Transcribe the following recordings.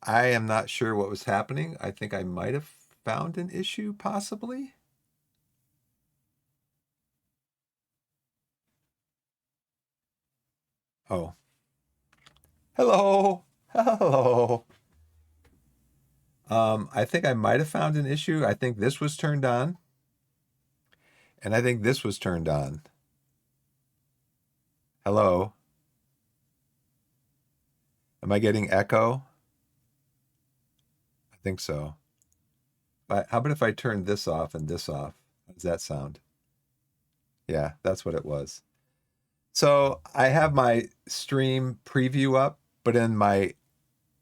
I am not sure what was happening. I think I might have found an issue, possibly. Oh, hello. Hello. I think I might have found an issue. I think this was turned on, and I think this was turned on. Hello. Am I getting echo? I think so. But how about if I turn this off and this off? How does that sound? Yeah, that's what it was. So I have my stream preview up, but in my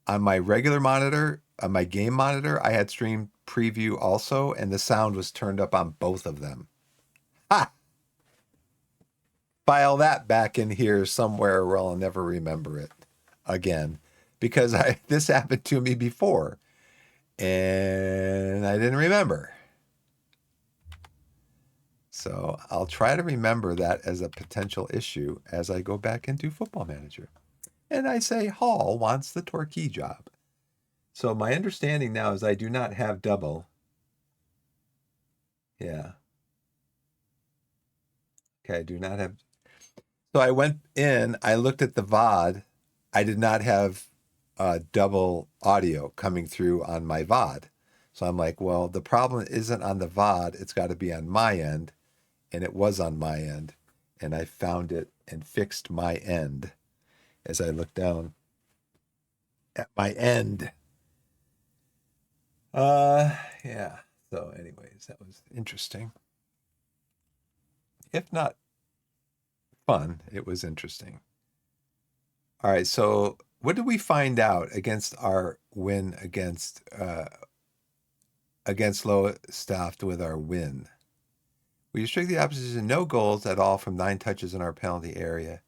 on my regular monitor, on my game monitor, I had stream preview also, and the sound was turned up on both of them. Ha! File that back in here somewhere where I'll never remember it again. Because this happened to me before and I didn't remember. So I'll try to remember that as a potential issue as I go back into Football Manager. And I say Hall wants the Torquay job. So my understanding now is I do not have double. Yeah. Okay, I do not have. So I went in, I looked at the VOD. I did not have double audio coming through on my VOD. So I'm like, well, the problem isn't on the VOD. It's got to be on my end. And it was on my end. And I found it and fixed my end as I looked down at my end. Yeah. So, anyways, that was interesting. If not fun, it was interesting. All right. So, what did we find out against our win against Lowestoft with our win? We restrict the opposition to no goals at all from 9 touches in our penalty area.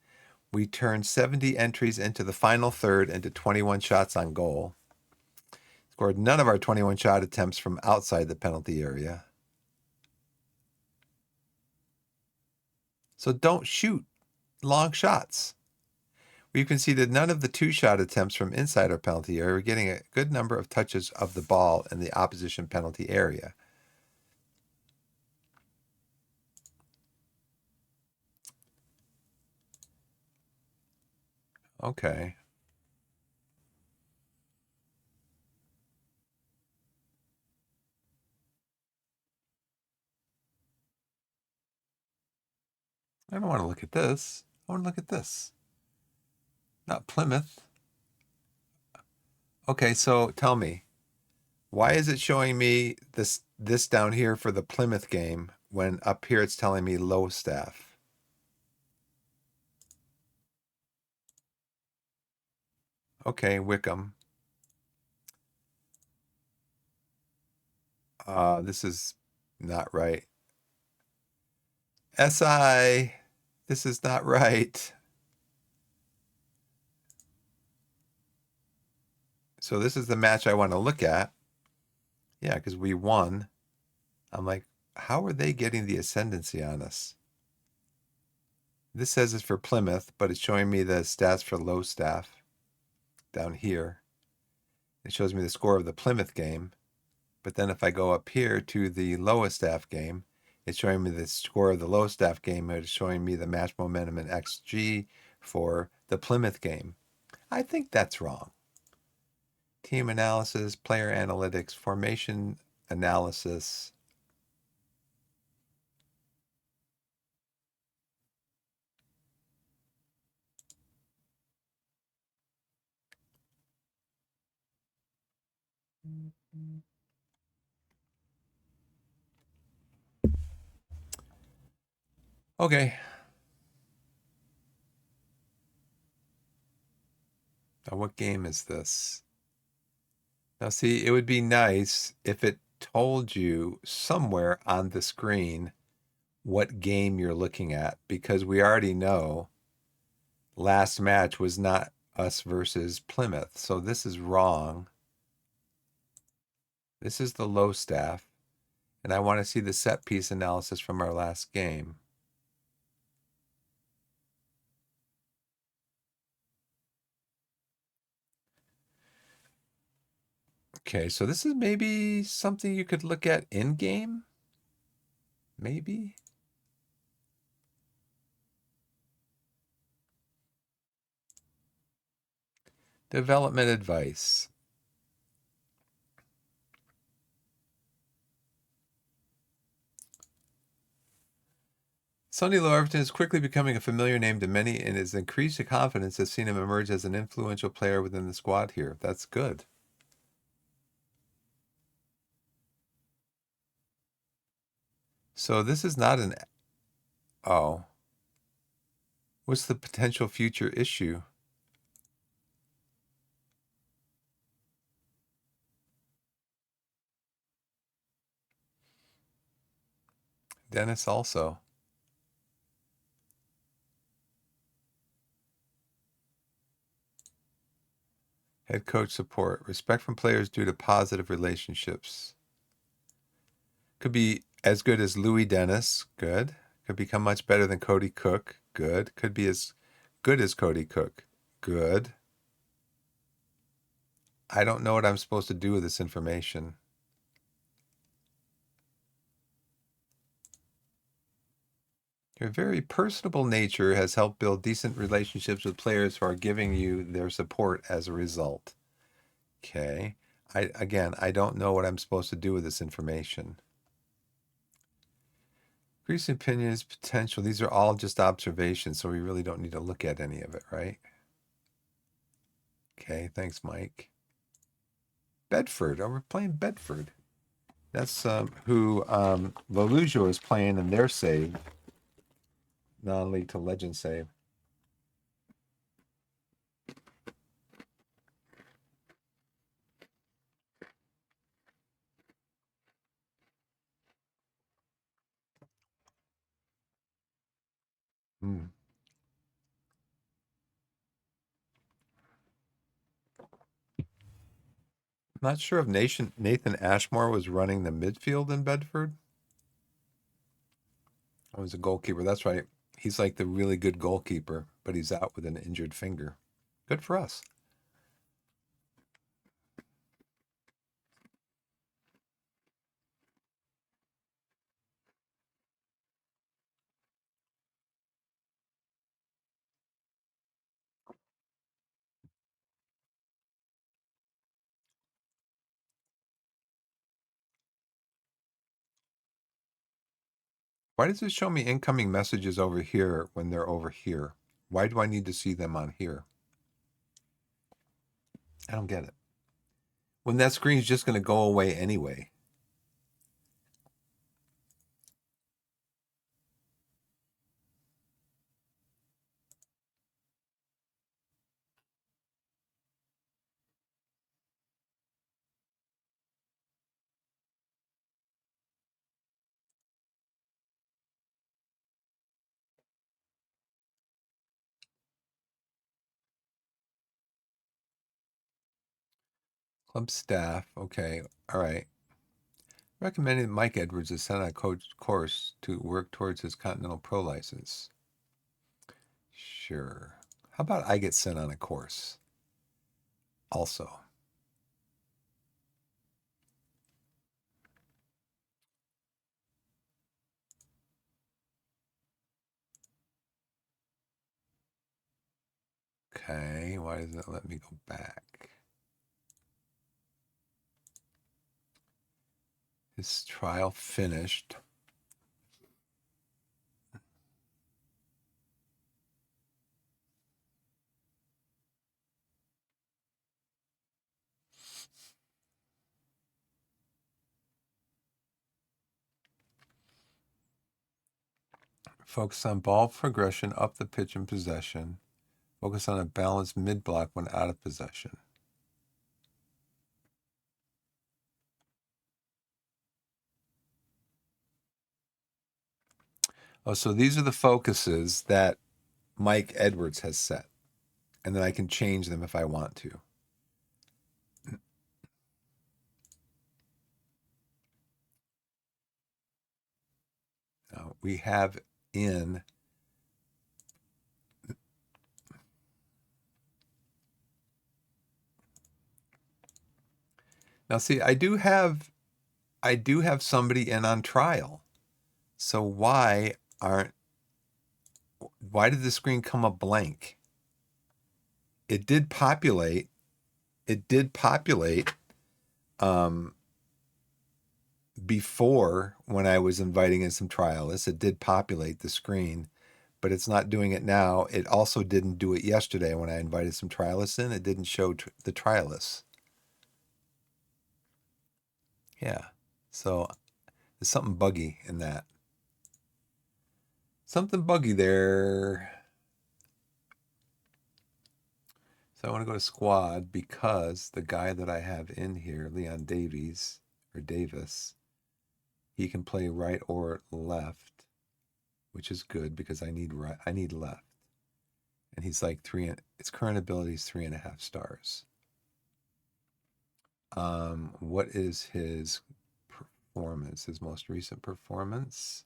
We turned 70 entries into the final third into 21 shots on goal. Scored none of our 21 shot attempts from outside the penalty area. So don't shoot long shots. We conceded none of the 2-shot attempts from inside our penalty area. We're getting a good number of touches of the ball in the opposition penalty area. Okay. I don't want to look at this. I want to look at this. Not Plymouth. Okay, so tell me, why is it showing me this down here for the Plymouth game when up here it's telling me Lowestoft? Okay, Wickham. This is not right. SI, this is not right. So this is the match I want to look at. Yeah, because we won. I'm like, how are they getting the ascendancy on us? This says it's for Plymouth, but it's showing me the stats for Lowestoft down here. It shows me the score of the Plymouth game. But then if I go up here to the Lowestoft game, it's showing me the score of the Lowestoft game. It's showing me the match momentum and XG for the Plymouth game. I think that's wrong. Team analysis, player analytics, formation analysis. Okay. Now, what game is this? Now, see, it would be nice if it told you somewhere on the screen what game you're looking at, because we already know last match was not us versus Plymouth. So this is wrong. This is the Lowestoft, and I want to see the set piece analysis from our last game. Okay, so this is maybe something you could look at in-game? Maybe? Development advice. Sonny Larvin is quickly becoming a familiar name to many, and his increased confidence has seen him emerge as an influential player within the squad here. That's good. So this is not an... Oh. What's the potential future issue? Dennis also. Head coach support. Respect from players due to positive relationships. Could be as good as Louis Dennis. Good. Could become much better than Cody Cook. Good. Could be as good as Cody Cook. Good. I don't know what I'm supposed to do with this information. Your very personable nature has helped build decent relationships with players who are giving you their support as a result. Okay. I don't know what I'm supposed to do with this information. Increasing opinions, potential. These are all just observations, so we really don't need to look at any of it, right? Okay, thanks, Mike. Bedford. Oh, we're playing Bedford. That's who Volujo is playing in their save. Non-league to legend save. Hmm. Not sure if Nathan Ashmore was running the midfield in Bedford. I was a goalkeeper. That's right. He's like the really good goalkeeper, but he's out with an injured finger. Good for us. Why does it show me incoming messages over here when they're over here? Why do I need to see them on here? I don't get it. When that screen's just going to go away anyway. Club staff. Okay. All right. Recommended Mike Edwards is sent on a course to work towards his Continental Pro license. Sure. How about I get sent on a course also? Okay. Why doesn't it let me go back? His trial finished. Focus on ball progression up the pitch in possession. Focus on a balanced mid block when out of possession. Oh, so these are the focuses that Mike Edwards has set, and then I can change them if I want to. We have in Now see, I do have somebody in on trial. So why did the screen come up blank? It did populate. It did populate um, before when I was inviting in some trialists. It did populate the screen, but it's not doing it now. It also didn't do it yesterday when I invited some trialists in. It didn't show the trialists. Yeah. So there's something buggy in that. Something buggy there. So I want to go to squad because the guy that I have in here, Leon Davies or Davis, he can play right or left, which is good because I need right. I need left, and he's like three. His current ability is 3.5 stars. What is his performance? His most recent performance?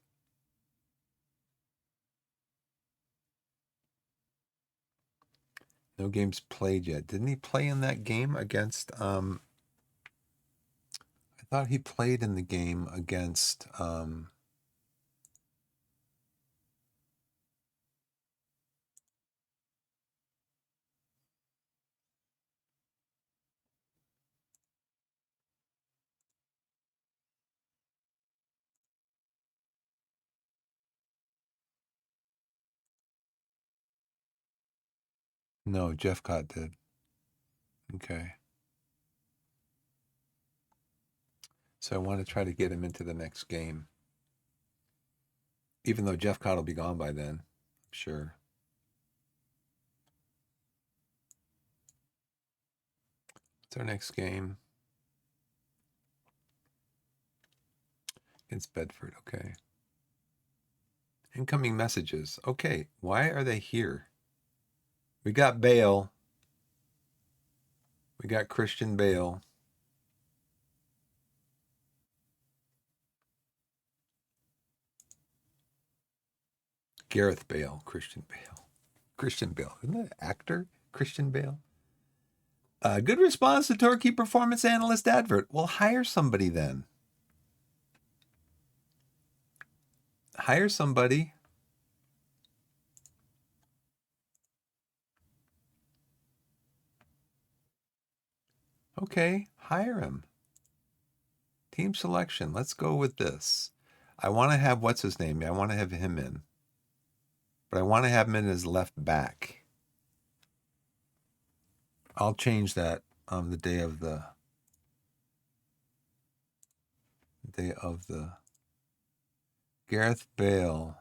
No games played yet. Didn't he play in that game against? I thought he played in the game against. No, Jeff Cott did. Okay. So I want to try to get him into the next game. Even though Jeff Cott will be gone by then, I'm sure. What's our next game? Against Bedford, okay. Incoming messages. Okay, why are they here? We got Bale. We got Christian Bale. Gareth Bale, Christian Bale. Christian Bale. Isn't that an actor? Christian Bale. Good response to Torquay Performance Analyst advert. Well, hire somebody then. Hire somebody. Okay, hire him. Team selection. Let's go with this. I want to have what's his name? I want to have him in. But I want to have him in as left back. I'll change that on the day of the Gareth Bale,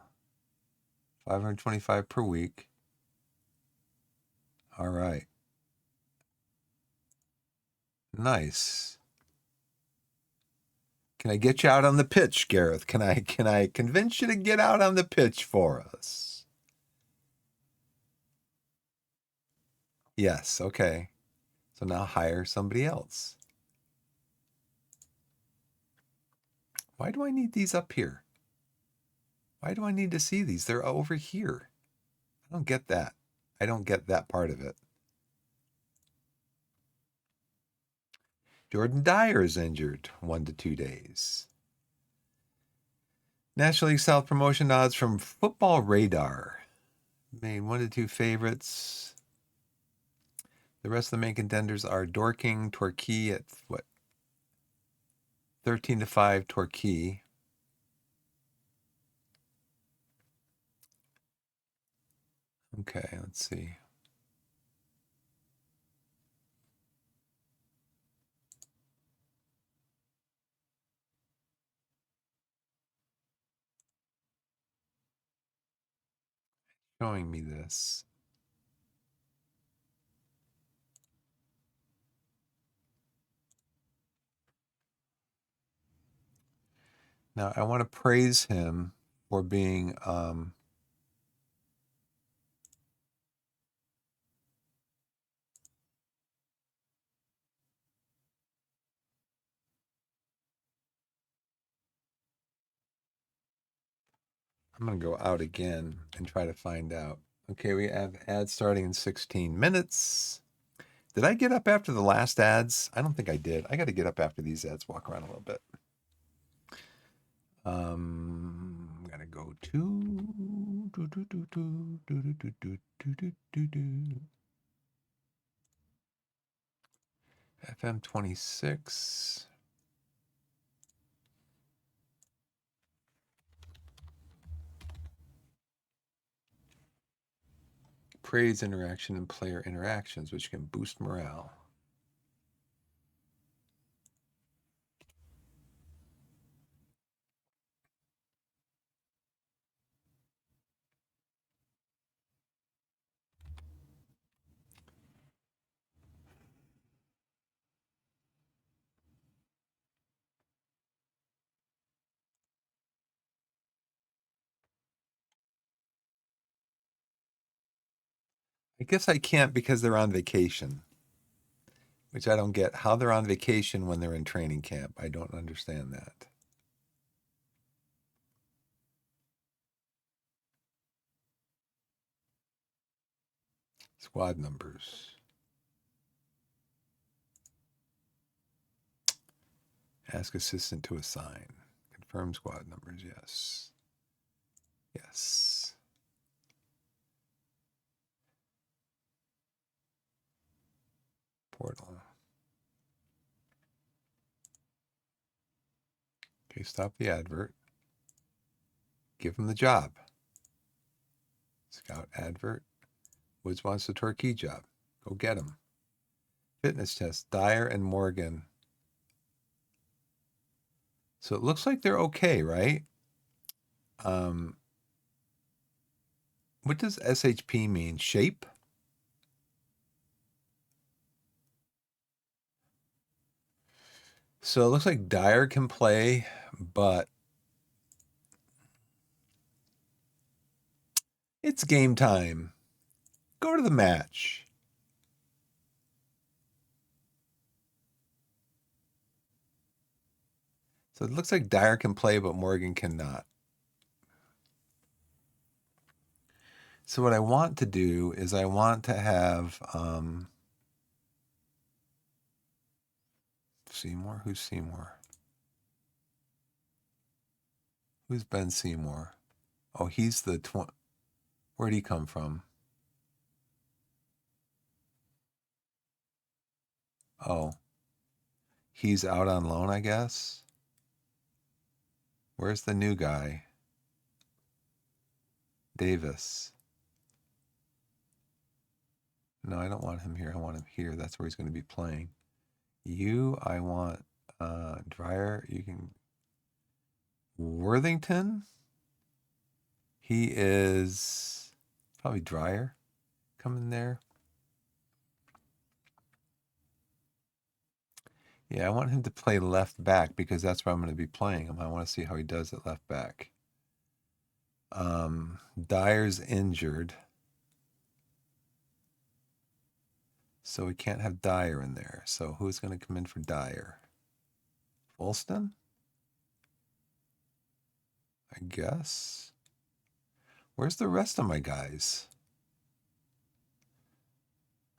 525 per week. All right. Nice. Can I get you out on the pitch, Gareth? Can I convince you to get out on the pitch for us? Yes, okay. So now hire somebody else. Why do I need these up here? Why do I need to see these? They're over here. I don't get that. I don't get that part of it. Jordan Dyer is injured 1 to 2 days. National League South promotion odds from Football Radar. Made 1 to 2 favorites. The rest of the main contenders are Dorking, Torquay at what? 13 to 5 Torquay. Okay, let's see. Showing me this. Now I want to praise him for being I'm going to go out again and try to find out. Okay, we have ads starting in 16 minutes. Did I get up after the last ads? I don't think I did. I got to get up after these ads, walk around a little bit. I'm gonna go to FM26. Praise interaction and player interactions, which can boost morale. I guess I can't because they're on vacation, which I don't get. How they're on vacation when they're in training camp. I don't understand that. Squad numbers. Ask assistant to assign. Confirm squad numbers. Yes. Yes. Portal. Okay, stop the advert. Give him the job. Scout advert. Woods wants the Torquay job. Go get him. Fitness test. Dyer and Morgan. So it looks like they're okay, right? What does SHP mean? Shape? So it looks like Dyer can play, but it's game time. Go to the match. So it looks like Dyer can play, but Morgan cannot. So what I want to do is I want to have Seymour. Who's Seymour? Who's Ben Seymour? Oh, he's the where'd he come from? Oh, he's out on loan, I guess. Where's the new guy? Davis. No, I don't want him here. I want him here. That's where he's going to be playing. I want Dreyer. You can Worthington. He is probably Dreyer coming there. Yeah, I want him to play left back because that's where I'm going to be playing him. I want to see how he does at left back. Dyer's injured, so we can't have Dyer in there. So who's going to come in for Dyer? Fulston? I guess. Where's the rest of my guys?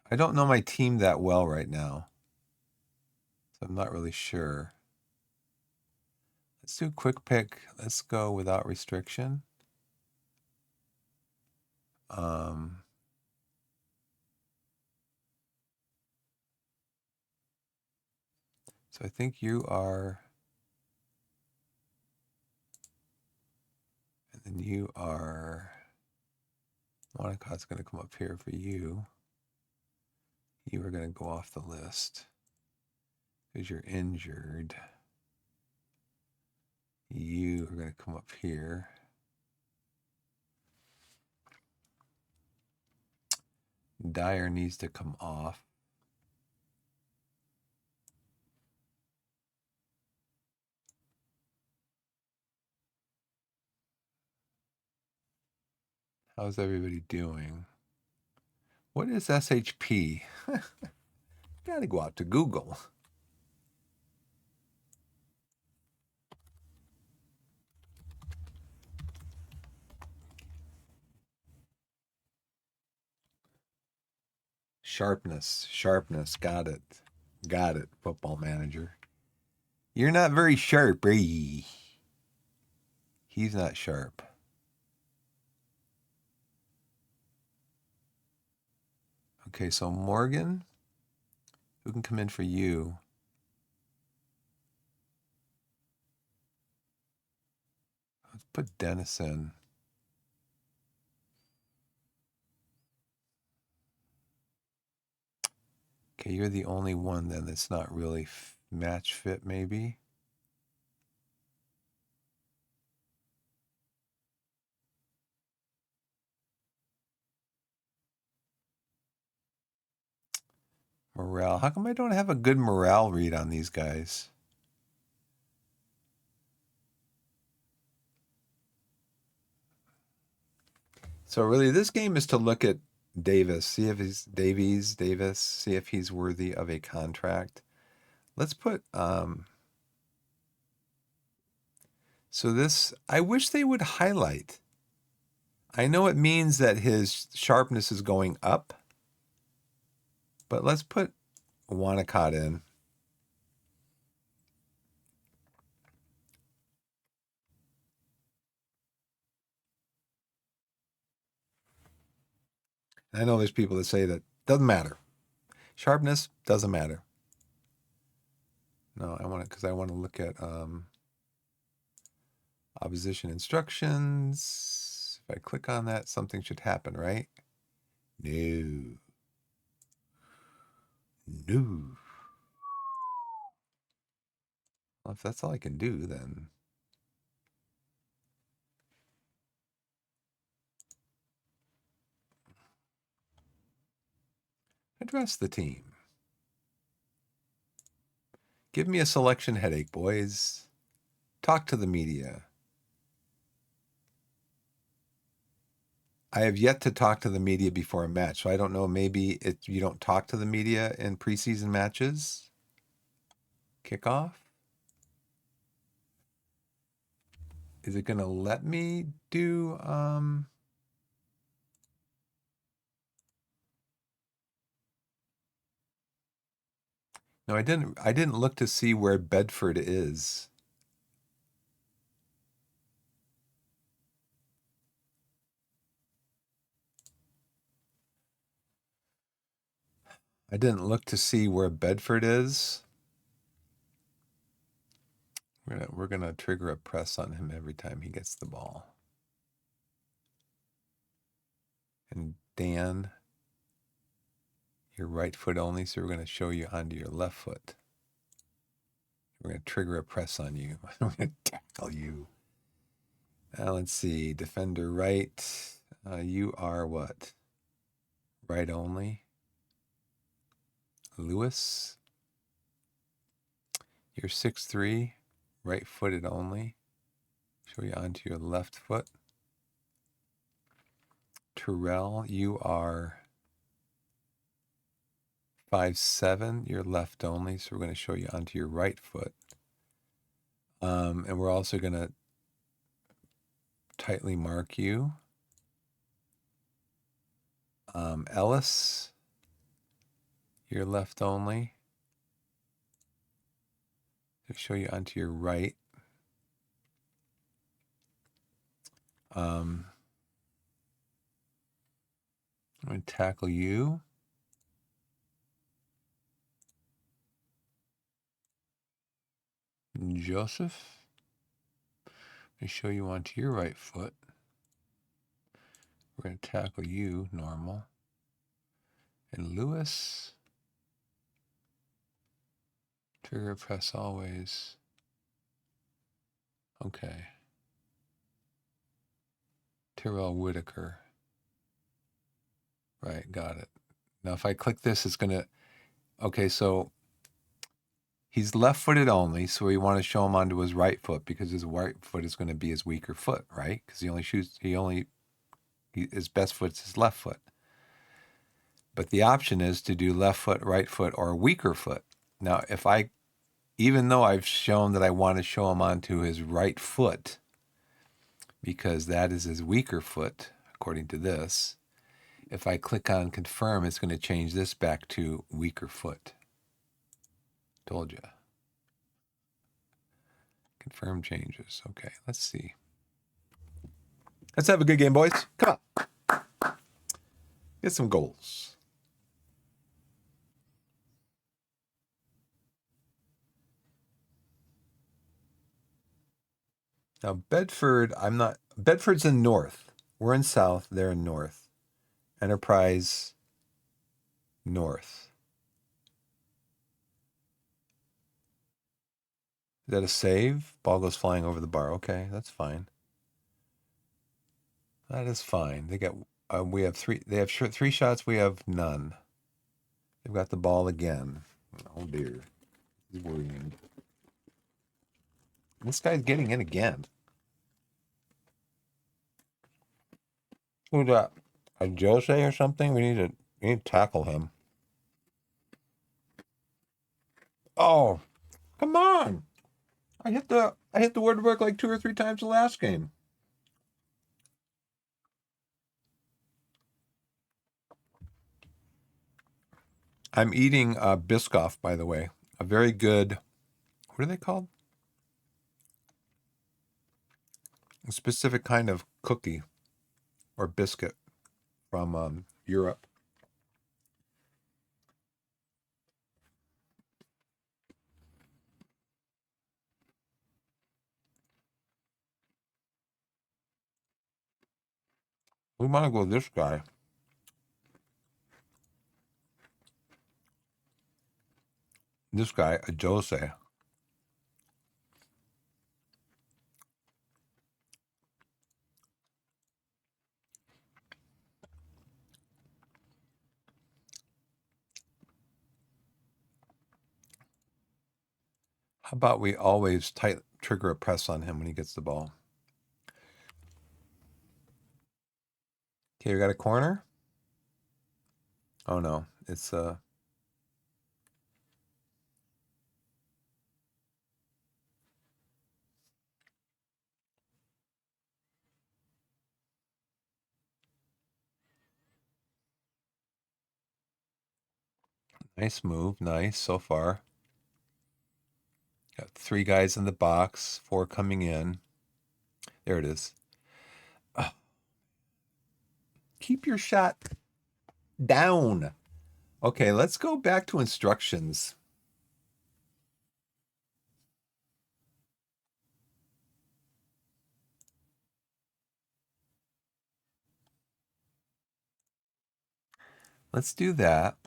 I don't know my team that well right now, so I'm not really sure. Let's do quick pick. Let's go without restriction. So I think you are, and then you are, Monaco's going to come up here for you. You are going to go off the list because you're injured. You are going to come up here. Dyer needs to come off. How's everybody doing? What is SHP? Gotta go out to Google. Sharpness. Got it, Football Manager. You're not very sharp, are ye? He's not sharp. Okay, so Morgan, who can come in for you? Let's put Dennis in. Okay, you're the only one then that's not really match fit, maybe. Morale. How come I don't have a good morale read on these guys? So really, this game is to look at Davis, see if he's Davis, see if he's worthy of a contract. Let's put so this, I wish they would highlight. I know it means that his sharpness is going up, but let's put Wanacott in. I know there's people that say that doesn't matter. Sharpness doesn't matter. No, I want to, because I want to look at opposition instructions. If I click on that, something should happen, right? No. Well, if that's all I can do, then address the team. Give me a selection headache, boys. Talk to the media. I have yet to talk to the media before a match, so I don't know. Maybe you don't talk to the media in preseason matches. Kickoff. Is it going to let me do? No, I didn't. I didn't look to see where Bedford is. I didn't look to see where Bedford is. We're gonna trigger a press on him every time he gets the ball. And Dan, your right foot only, so we're gonna show you onto your left foot. We're gonna trigger a press on you. I'm gonna tackle you. Let's see, defender right. You are what? Right only. Lewis, you're 6'3", right-footed only. Show you onto your left foot. Terrell, you are 5'7", you're left only, so we're going to show you onto your right foot. And we're also going to tightly mark you. Ellis, you're left only. To show you onto your right. I'm going to tackle you. Joseph, let me show you onto your right foot. We're going to tackle you, normal. And Lewis, trigger press always. Okay. Terrell Whitaker. Right, got it. Now if I click this, it's going to, okay, so he's left-footed only, so we want to show him onto his right foot because his right foot is going to be his weaker foot, right? Because his best foot's his left foot. But the option is to do left foot, right foot, or weaker foot. Now, even though I've shown that I want to show him onto his right foot, because that is his weaker foot, according to this, If I click on confirm, it's going to change this back to weaker foot. Told you. Confirm changes. Okay, let's see. Let's have a good game, boys. Come on. Get some goals. Now, Bedford, Bedford's in north. We're in south, they're in north. Enterprise, north. Is that a save? Ball goes flying over the bar. Okay, that's fine. That is fine. They got, we have three, they have 3 shots, we have none. They've got the ball again. Oh dear. This is worrying. This guy's getting in again. Who's that? A Jose or something? We need to tackle him. Oh, come on. I hit the woodwork like 2 or 3 times the last game. I'm eating Biscoff, by the way. A very good, what are they called? A specific kind of cookie or biscuit from Europe. We want to go with this guy. This guy, a Jose. How about we always trigger a press on him when he gets the ball? Okay, we got a corner. Oh no, it's nice move. Nice so far. Got 3 guys in the box, 4 coming in. There it is. Keep your shot down. Okay, let's go back to instructions. Let's do that.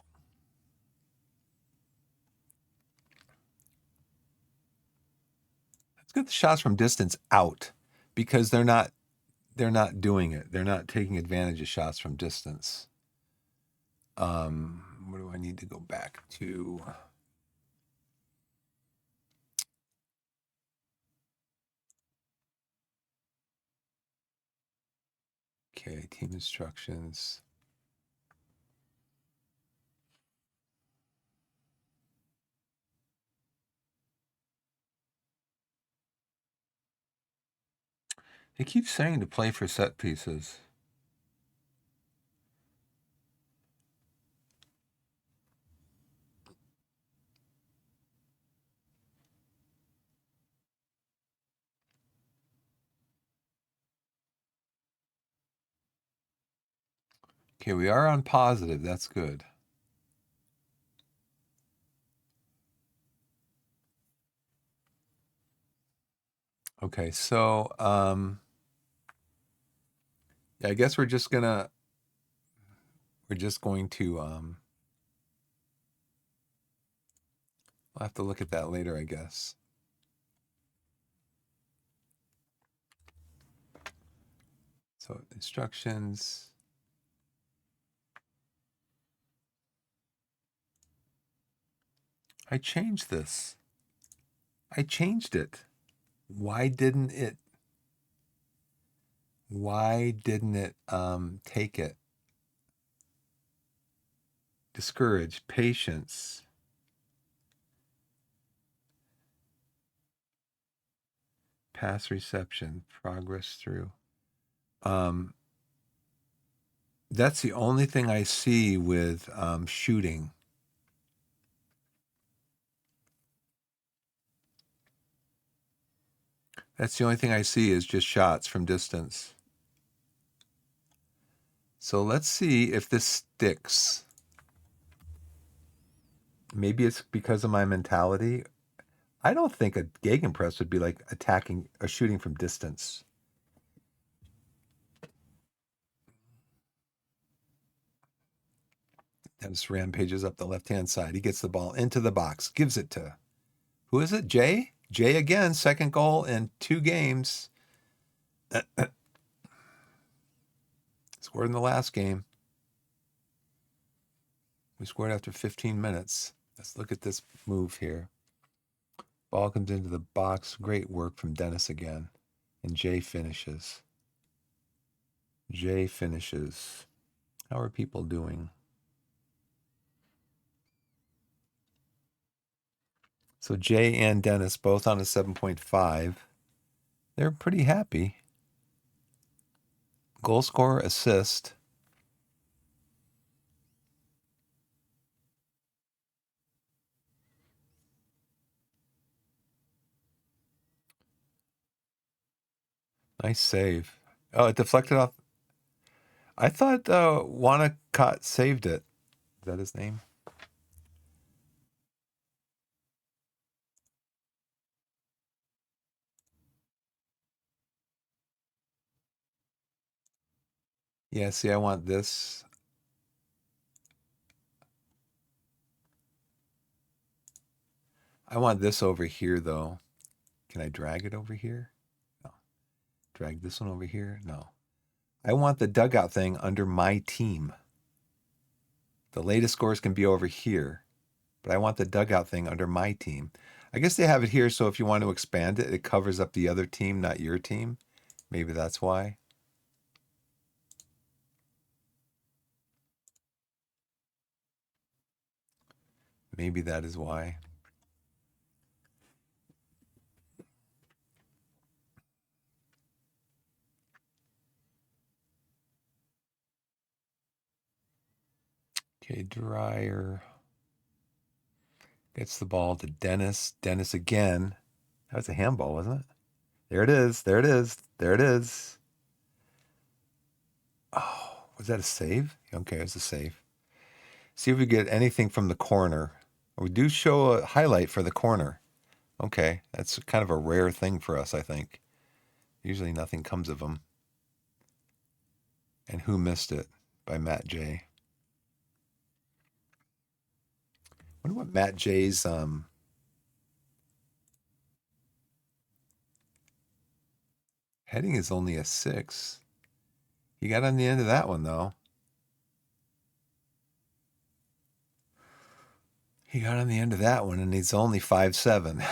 Let's get the shots from distance out because they're not doing it. They're not taking advantage of shots from distance. What do I need to go back to? Okay, team instructions. They keep saying to play for set pieces. Okay, we are on positive. That's good. Okay, so yeah, I guess we're just going to I'll have to look at that later, I guess. So instructions. I changed this. I changed it. Why didn't it take it? Discourage, patience. Pass reception, progress through. That's the only thing I see with shooting. That's the only thing I see is just shots from distance. So let's see if this sticks. Maybe it's because of my mentality. I don't think a gegenpress would be like attacking or shooting from distance. Dennis rampages up the left-hand side. He gets the ball into the box, gives it to, who is it? Jay? Jay again, second goal in 2 games. Scored in the last game. We scored after 15 minutes. Let's look at this move here. Ball comes into the box. Great work from Dennis again. And Jay finishes. Jay finishes. How are people doing? So Jay and Dennis both on a 7.5. They're pretty happy. Goal scorer, assist. Nice save. Oh, it deflected off. I thought Wanacott saved it. Is that his name? Yeah, see, I want this. I want this over here, though. Can I drag it over here? No. Drag this one over here? No. I want the dugout thing under my team. The latest scores can be over here, but I want the dugout thing under my team. I guess they have it here, so if you want to expand it, it covers up the other team, not your team. Maybe that's why. Maybe that is why. Okay, Dryer gets the ball to Dennis. Dennis again. That was a handball, wasn't it? There it is. There it is. There it is. Oh, was that a save? Okay, it was a save. See if we get anything from the corner. We do show a highlight for the corner. Okay, that's kind of a rare thing for us, I think. Usually nothing comes of them. And Who Missed It by Matt J. I wonder what Matt J's heading is only a 6. He got on the end of that one, though. He got on the end of that one, and he's only 5'7".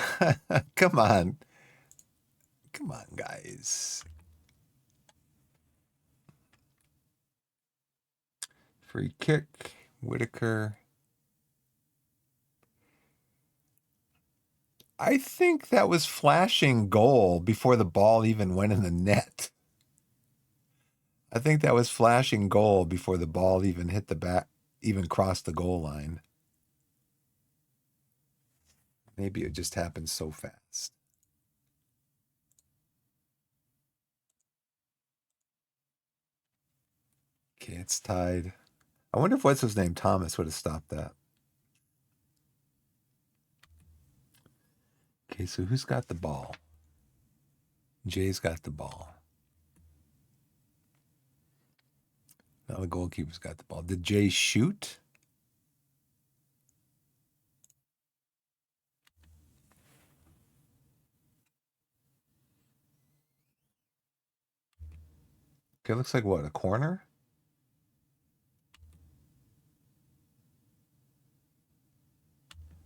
Come on. Come on, guys. Free kick. Whitaker. I think that was flashing goal before the ball even went in the net. I think that was flashing goal before the ball even hit the back, even crossed the goal line. Maybe it just happened so fast. Okay, it's tied. I wonder if what's his name, Thomas, would have stopped that. Okay, so who's got the ball? Jay's got the ball. Now the goalkeeper's got the ball. Did Jay shoot? Okay, looks like what, a corner?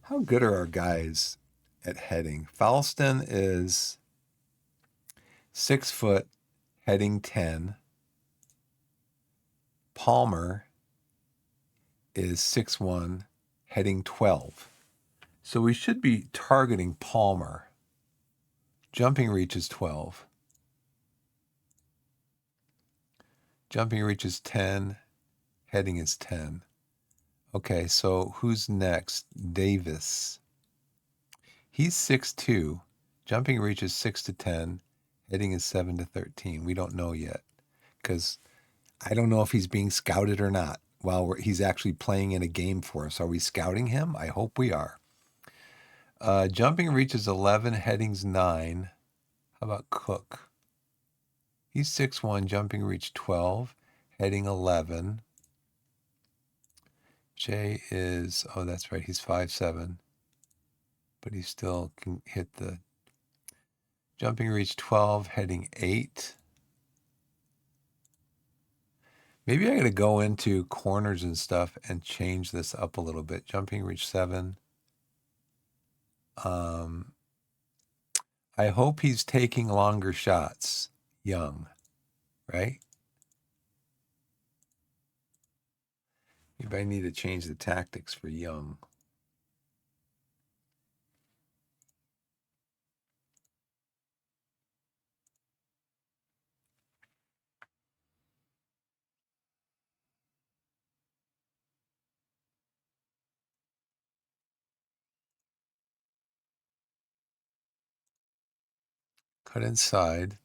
How good are our guys at heading? Falston is 6 foot, heading 10. Palmer is 6'1", heading 12. So we should be targeting Palmer. Jumping reach is 12. Jumping reach is 10. Heading is 10. Okay, so who's next? Davis. He's 6'2". Jumping reach is 6 to 10. Heading is 7 to 13. We don't know yet because I don't know if he's being scouted or not while he's actually playing in a game for us. Are we scouting him? I hope we are. Jumping reach is 11. Heading's 9. How about Cook? He's 6'1". Jumping reach 12. Heading 11. Jay is, oh, that's right. He's 5'7". But he still can hit the jumping reach 12, heading 8. Maybe I got to go into corners and stuff and change this up a little bit. Jumping reach 7. I hope he's taking longer shots. Young, right? Maybe I need to change the tactics for Young. Cut inside.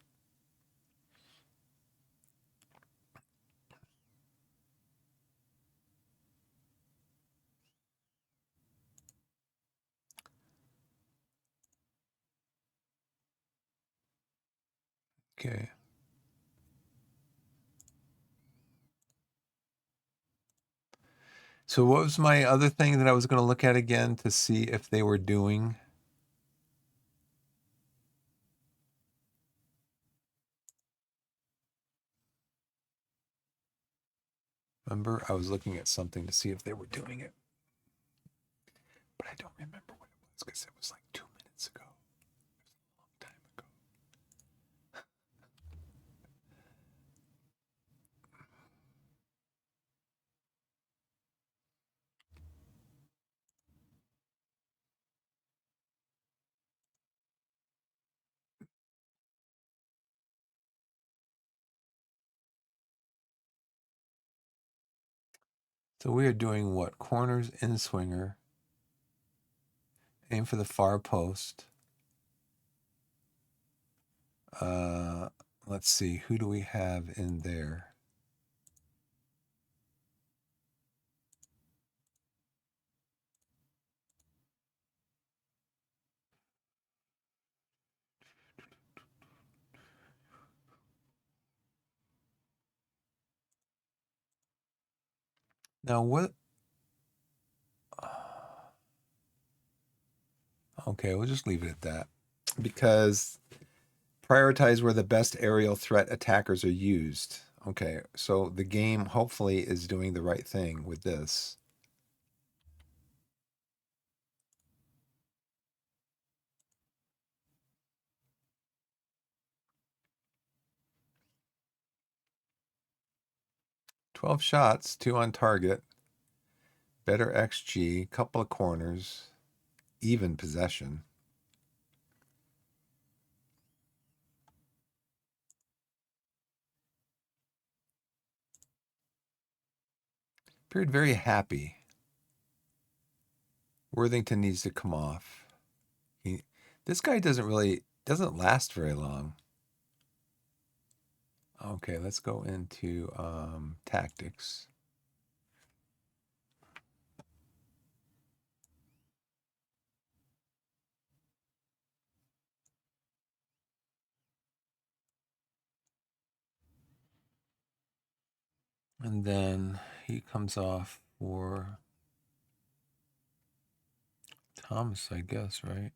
Okay. So what was my other thing that I was going to look at again to see if they were doing? Remember, I was looking at something to see if they were doing it. But I don't remember what it was because it was like 2 minutes ago. It was a long time ago. So we are doing what? Corners, in swinger. Aim for the far post. Let's see. Who do we have in there? Now what? Okay, we'll just leave it at that. Because prioritize where the best aerial threat attackers are used. Okay, so the game hopefully is doing the right thing with this. "12 shots, 2 on target, better XG, couple of corners, even possession." Appeared very happy. Worthington needs to come off. This guy doesn't last very long. Okay, let's go into tactics. And then he comes off for Thomas, I guess, right?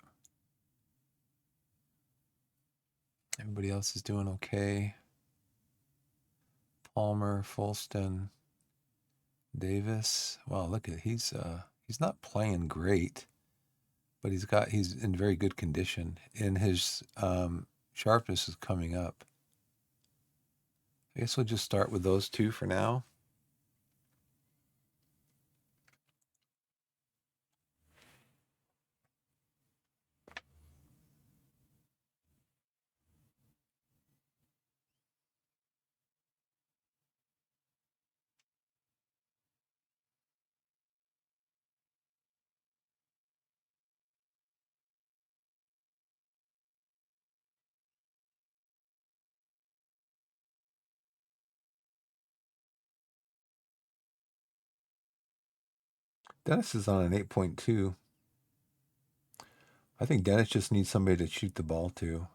Everybody else is doing okay. Palmer, Fulston, Davis. Wow, look at he's not playing great, but he's in very good condition. And his sharpness is coming up. I guess we'll just start with those two for now. Dennis is on an 8.2. I think Dennis just needs somebody to shoot the ball to.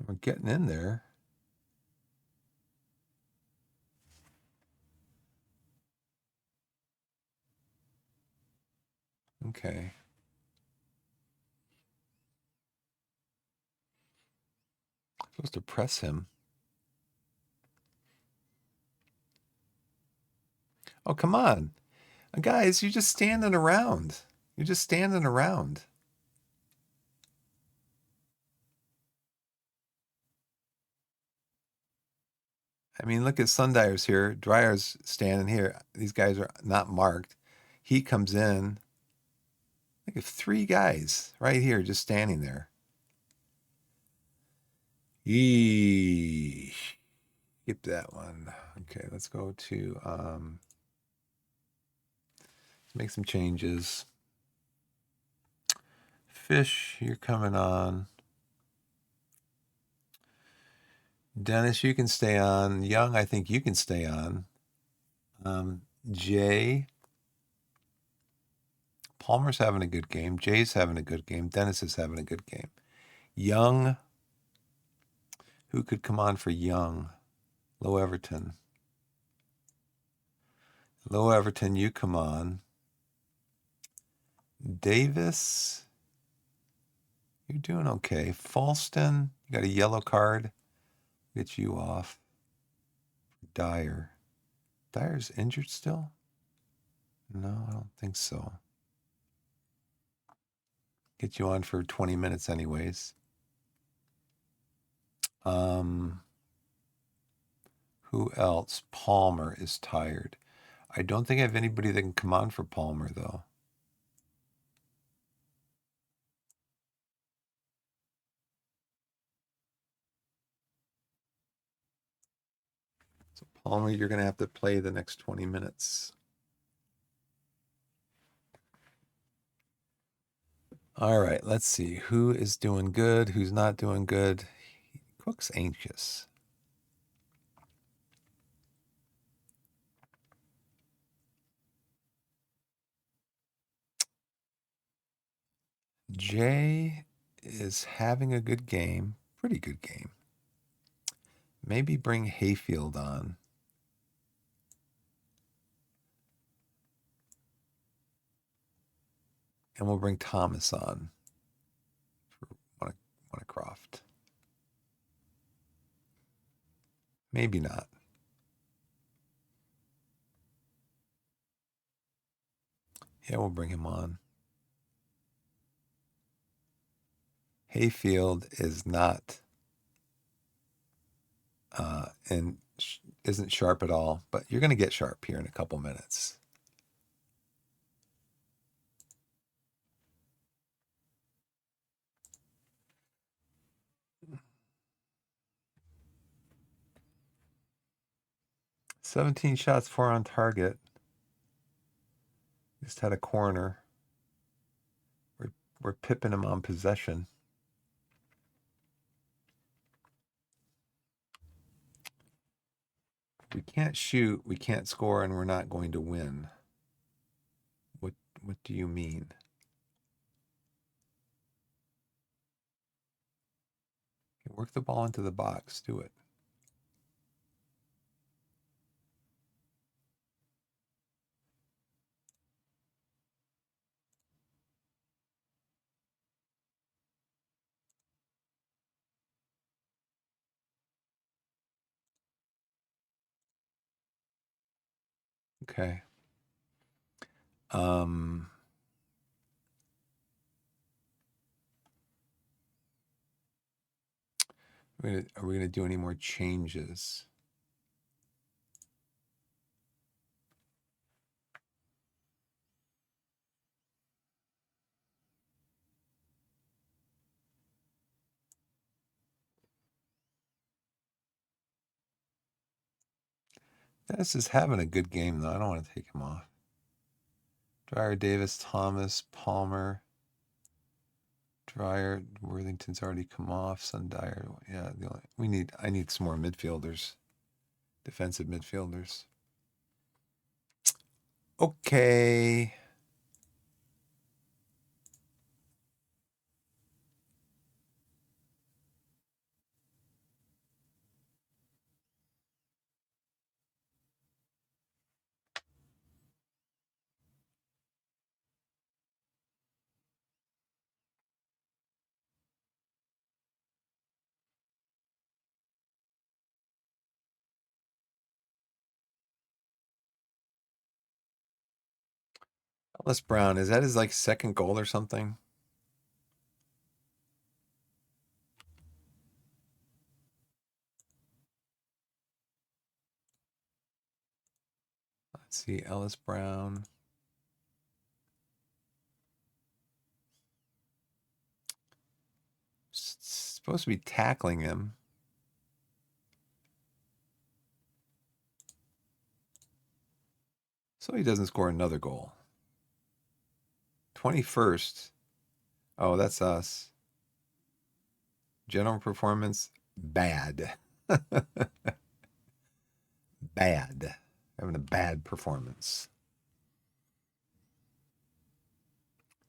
We're getting in there. Okay. I'm supposed to press him. Oh, come on. Guys, you're just standing around. You're just standing around. I mean, look at Sundire's here. Dryer's standing here. These guys are not marked. He comes in. Look at 3 guys right here just standing there. Yee. Skip that one. Okay, let's go to make some changes. Fish, you're coming on. Dennis, you can stay on. Young, I think you can stay on. Jay. Palmer's having a good game. Jay's having a good game. Dennis is having a good game. Young. Who could come on for Young? Low Everton. Low Everton, you come on. Davis. You're doing okay. Falston, you got a yellow card. Get you off. Dyer. Dyer's injured still? No, I don't think so. Get you on for 20 minutes anyways. Who else? Palmer is tired. I don't think I have anybody that can come on for Palmer, though. So, Palmer, you're going to have to play the next 20 minutes. All right, let's see. Who is doing good? Who's not doing good? Cook's anxious. Jay is having a good game. Pretty good game. Maybe bring Hayfield on. And we'll bring Thomas on for Wanacroft. Maybe not. Yeah, we'll bring him on. Hayfield is not and isn't sharp at all, but you're going to get sharp here in a couple minutes. "17 shots, 4 on target. Just had a corner. We're pipping him on possession. We can't shoot, we can't score, and we're not going to win. What do you mean? Work the ball into the box. Do it. Okay. Are we gonna do any more changes? Dennis is having a good game though. I don't want to take him off. Dryer, Davis, Thomas, Palmer. Dryer, Worthington's already come off. Sundyer, yeah. I need some more midfielders, defensive midfielders. Okay. Ellis Brown, is that his like second goal or something? Let's see, Ellis Brown. Supposed to be tackling him. So he doesn't score another goal. 21st. Oh, that's us. General performance, bad. Bad. Having a bad performance.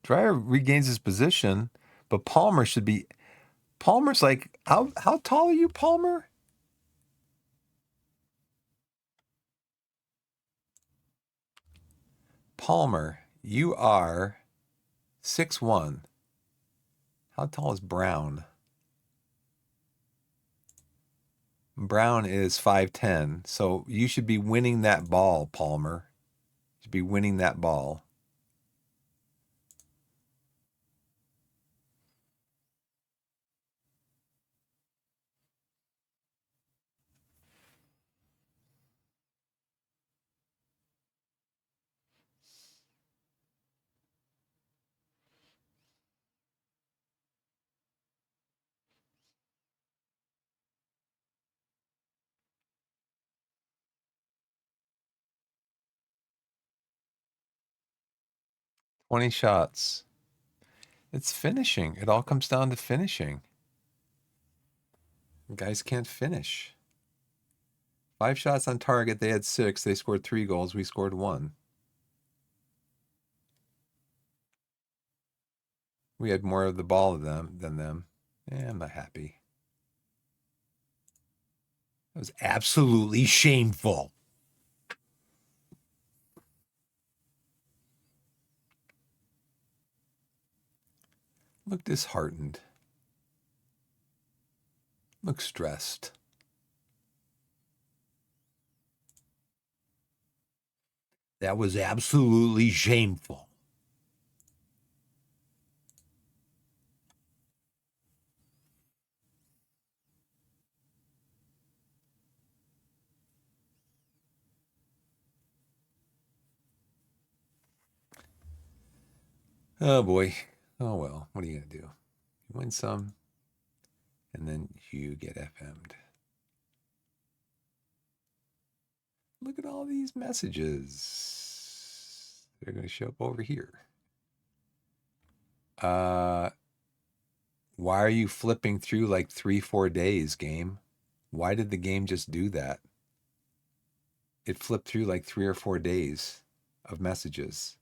Dreyer regains his position, but Palmer should be. Palmer's like, how tall are you, Palmer? Palmer, you are 6'1". How tall is Brown? Brown is 5'10". So you should be winning that ball, Palmer. You should be winning that ball. – 20 shots. It's finishing. It all comes down to finishing. Guys can't finish. 5 shots on target. They had 6. They scored 3 goals. We scored 1. We had more of the ball than them. I'm not happy. It was absolutely shameful. Look disheartened. Look stressed. That was absolutely shameful. Oh boy. Oh well. What are you gonna do? You win some, and then you get FM'd. Look at all these messages. They're gonna show up over here. Why are you flipping through like 3-4 days, game? Why did the game just do that? It flipped through like 3 or 4 days of messages.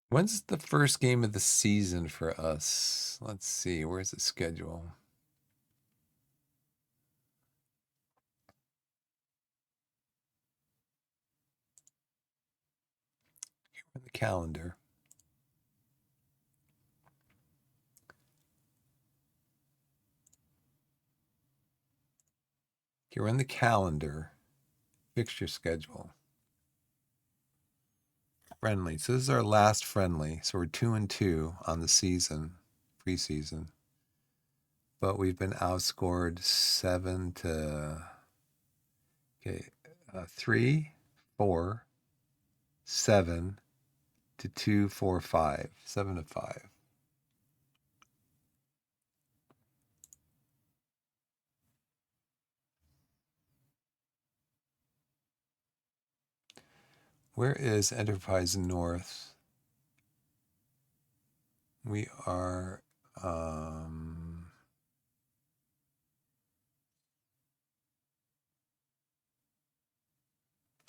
When's the first game of the season for us? Let's see. Where's the schedule? In the calendar. You're in the calendar. Fixture schedule. Friendly. So this is our last friendly. So we're 2-2 on the season, preseason. but we've been outscored 3, 4, 7 to 2, 4, 5, 7 to 5. Where is Enterprise North? We are,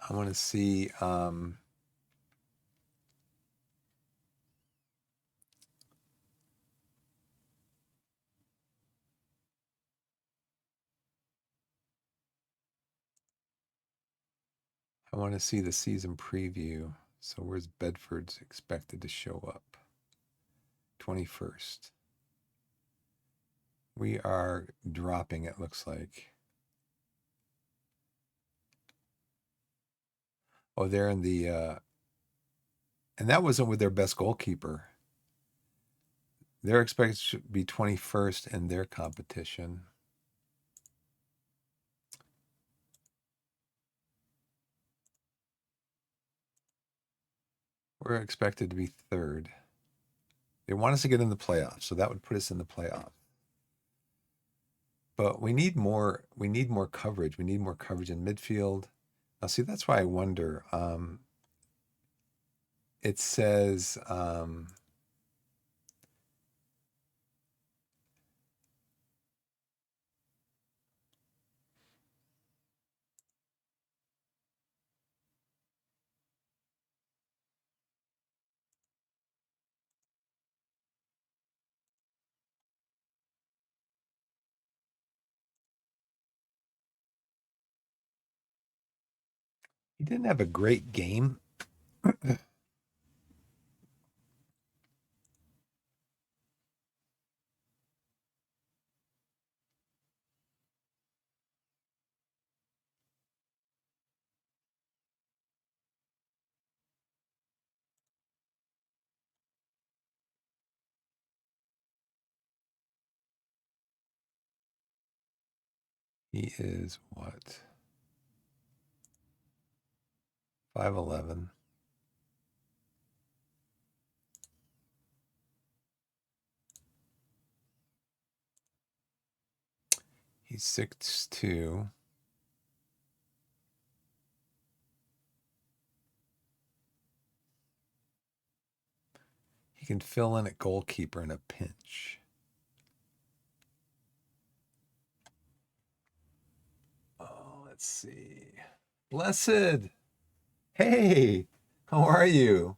I want to see, I want to see the season preview. So where's Bedford's expected to show up? 21st. We are dropping, it looks like. Oh, they're in the, and that wasn't with their best goalkeeper. They're expected to be 21st in their competition. We're expected to be third. They want us to get in the playoffs, so that would put us in the playoff. But we need more. We need more coverage. We need more coverage in midfield. Now, see, that's why I wonder. It says he didn't have a great game. He is what? 5'11". He's 6'2". He can fill in at goalkeeper in a pinch. Oh, let's see. Blessed. Hey, how are you?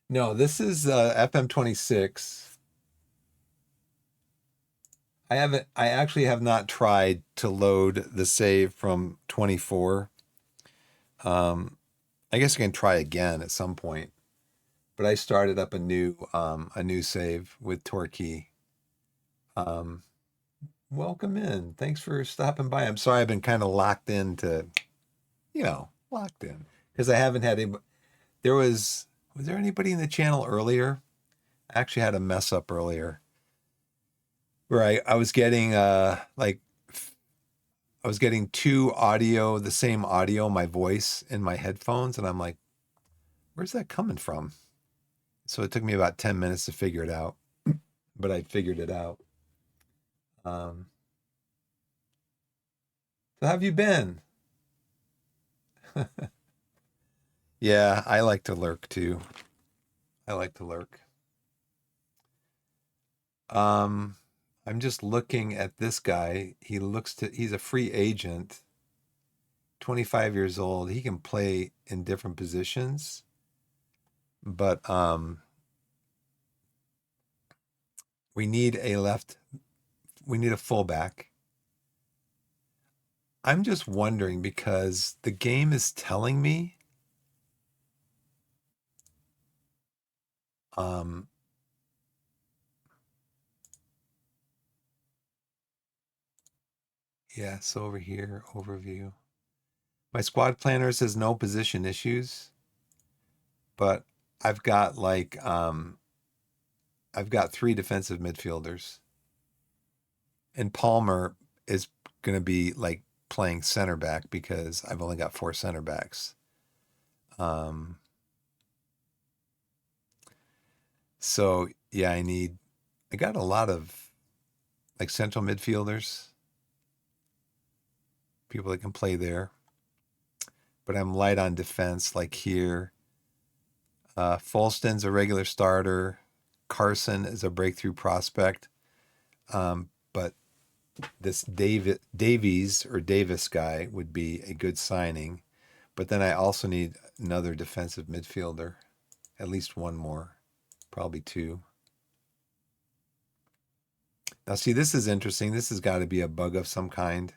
No, this is FM26. I actually have not tried to load the save from 24. I guess I can try again at some point. But I started up a new save with Torquay. Um, Welcome in. Thanks for stopping by. I'm sorry I've been kind of locked into, locked in because I haven't had any. Was there anybody in the channel earlier? I actually had a mess up earlier where I was getting I was getting the same audio, my voice in my headphones, and I'm like, where's that coming from? So it took me about 10 minutes to figure it out, but I figured it out. Um, so how have you been? Yeah, I like to lurk too. I like to lurk. Um, I'm just looking at this guy. He's a free agent, 25 years old. He can play in different positions, but we need we need a fullback. I'm just wondering because the game is telling me um yeah, so over here, overview. My squad planner says no position issues, but I've got like I've got three defensive midfielders, and Palmer is going to be like playing center back because I've only got four center backs. Um, so yeah, I got a lot of like central midfielders, people that can play there, but I'm light on defense. Like here, Folston's a regular starter. Carson is a breakthrough prospect. But this Davies or Davis guy would be a good signing. But then I also need another defensive midfielder, at least one more, probably two. Now, see, this is interesting. This has got to be a bug of some kind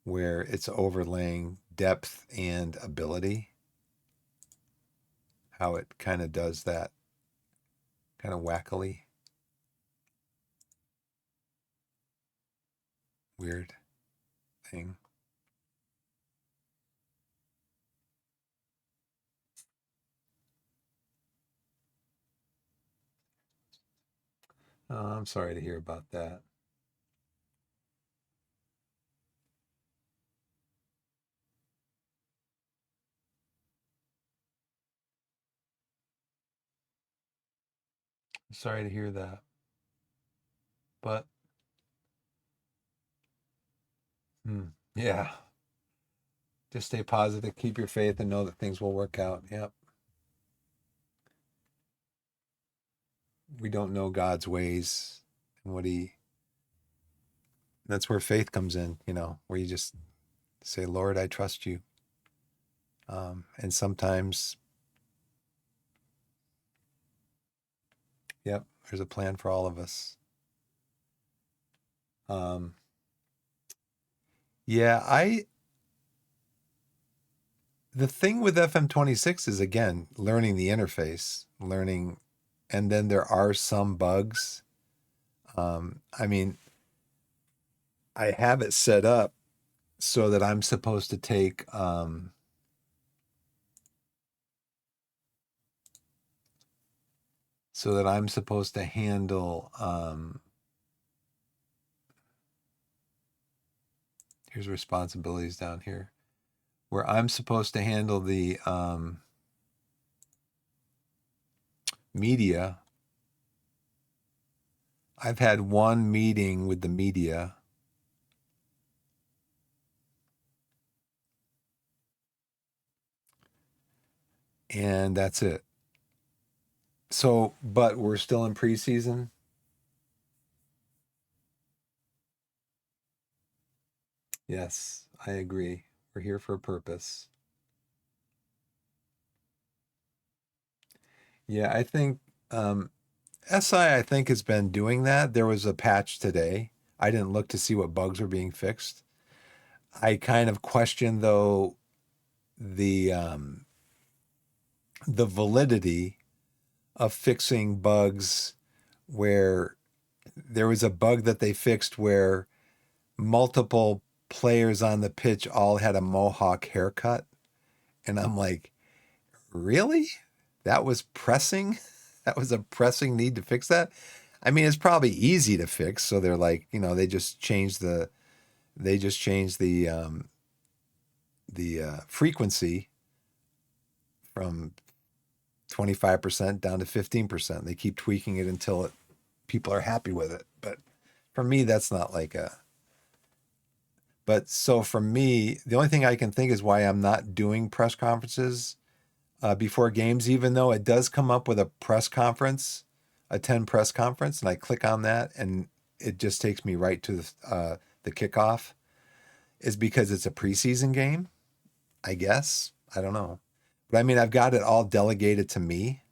where it's overlaying depth and ability. How it kind of does that kind of wackily. Weird thing. Oh, I'm sorry to hear about that. Sorry to hear that. But yeah, just stay positive, keep your faith, and know that things will work out. Yep. We don't know God's ways and what he, that's where faith comes in, where you just say, Lord, I trust you. And sometimes, yep, there's a plan for all of us. Yeah, the thing with FM26 is, again, learning the interface, and then there are some bugs. I mean, I have it set up so that I'm supposed to take, handle, here's responsibilities down here, where I'm supposed to handle the media. I've had one meeting with the media. And that's it. So, but we're still in preseason. Yes, I agree. We're here for a purpose. Yeah, I think SI, I think, has been doing that. There was a patch today. I didn't look to see what bugs were being fixed. I kind of question, though, the validity of fixing bugs where there was a bug that they fixed where multiple players on the pitch all had a mohawk haircut. And I'm like, really? That was pressing? That was a pressing need to fix that? I mean, it's probably easy to fix. So they're like, they just changed the frequency from 25% down to 15%. They keep tweaking it until people are happy with it. But for me, that's not like but so for me, the only thing I can think is why I'm not doing press conferences before games, even though it does come up with a press conference, attend press conference, and I click on that and it just takes me right to the kickoff, is because it's a preseason game, I guess. I don't know. But I mean, I've got it all delegated to me,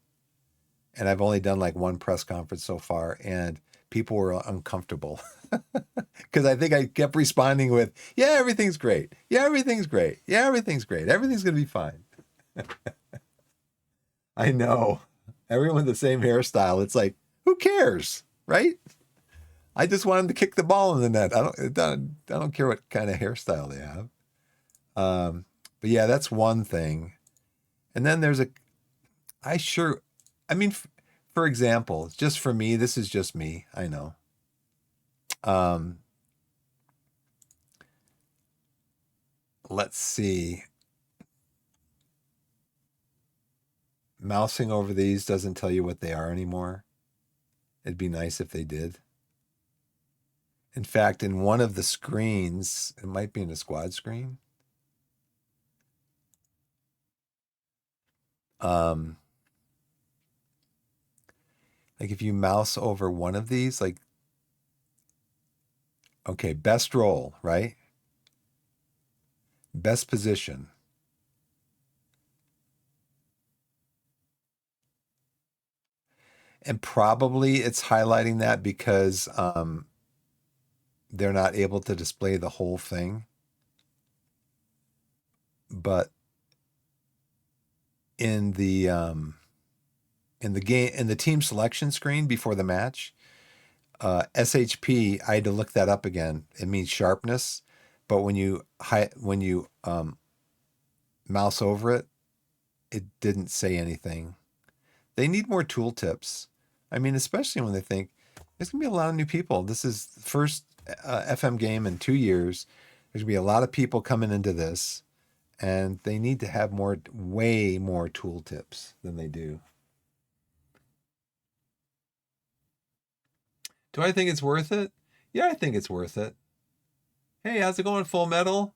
and I've only done like one press conference so far, and people were uncomfortable because I think I kept responding with, yeah, everything's great. Yeah, everything's great. Yeah, everything's great. Everything's going to be fine. I know. Everyone with the same hairstyle. It's like, who cares, right? I just want them to kick the ball in the net. I don't care what kind of hairstyle they have. But yeah, that's one thing. And then there's I mean, for example, just for me, this is just me. I know. Um, let's see. Mousing over these doesn't tell you what they are anymore. It'd be nice if they did. In fact, in one of the screens, it might be in the squad screen. Um, like if you mouse over one of these, like, okay, best role, right? Best position. And probably it's highlighting that because they're not able to display the whole thing. But in the game in the team selection screen before the match, SHP, I had to look that up again. It means sharpness, but when you mouse over it, it didn't say anything. They need more tooltips. I mean, especially when they think there's gonna be a lot of new people. This is the first FM game in 2 years. There's gonna be a lot of people coming into this, and they need to have way more tooltips than they do. Do I think it's worth it? Yeah, I think it's worth it. Hey, how's it going, Full Metal?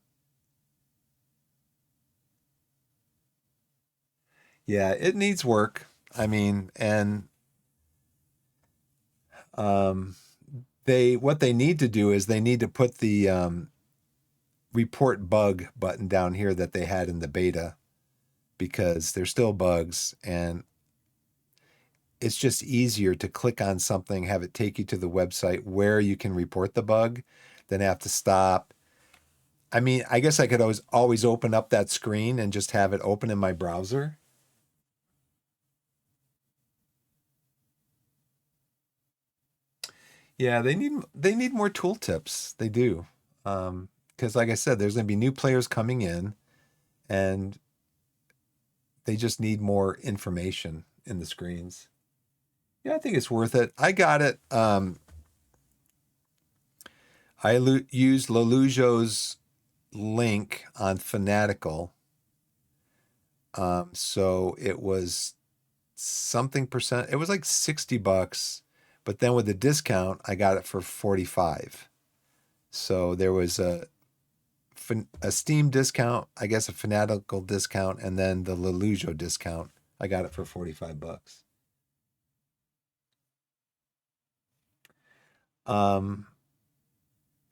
Yeah, it needs work. I mean, and um, what they need to do is they need to put the report bug button down here that they had in the beta, because there's still bugs, and it's just easier to click on something, have it take you to the website where you can report the bug than have to stop. I mean, I guess I could always open up that screen and just have it open in my browser. Yeah, they need more tooltips. They do. Because like I said, there's going to be new players coming in, and they just need more information in the screens. Yeah, I think it's worth it. I got it. I used Lelujo's link on Fanatical. So it was something percent. It was like $60, but then with the discount, I got it for 45. So there was a Steam discount, I guess a Fanatical discount, and then the Lelujo discount. I got it for $45. Um,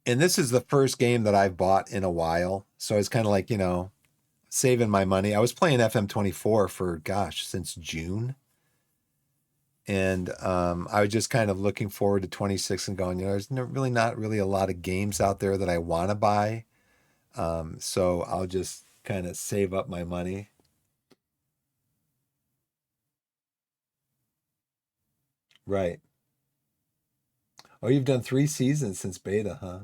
and this is the first game that I've bought in a while, so it's kind of like, saving my money. I was playing FM24 for, gosh, since June. And I was just kind of looking forward to 26 and going, there's really not really a lot of games out there that I want to buy. So I'll just kind of save up my money. Right. Oh, you've done 3 seasons since beta, huh?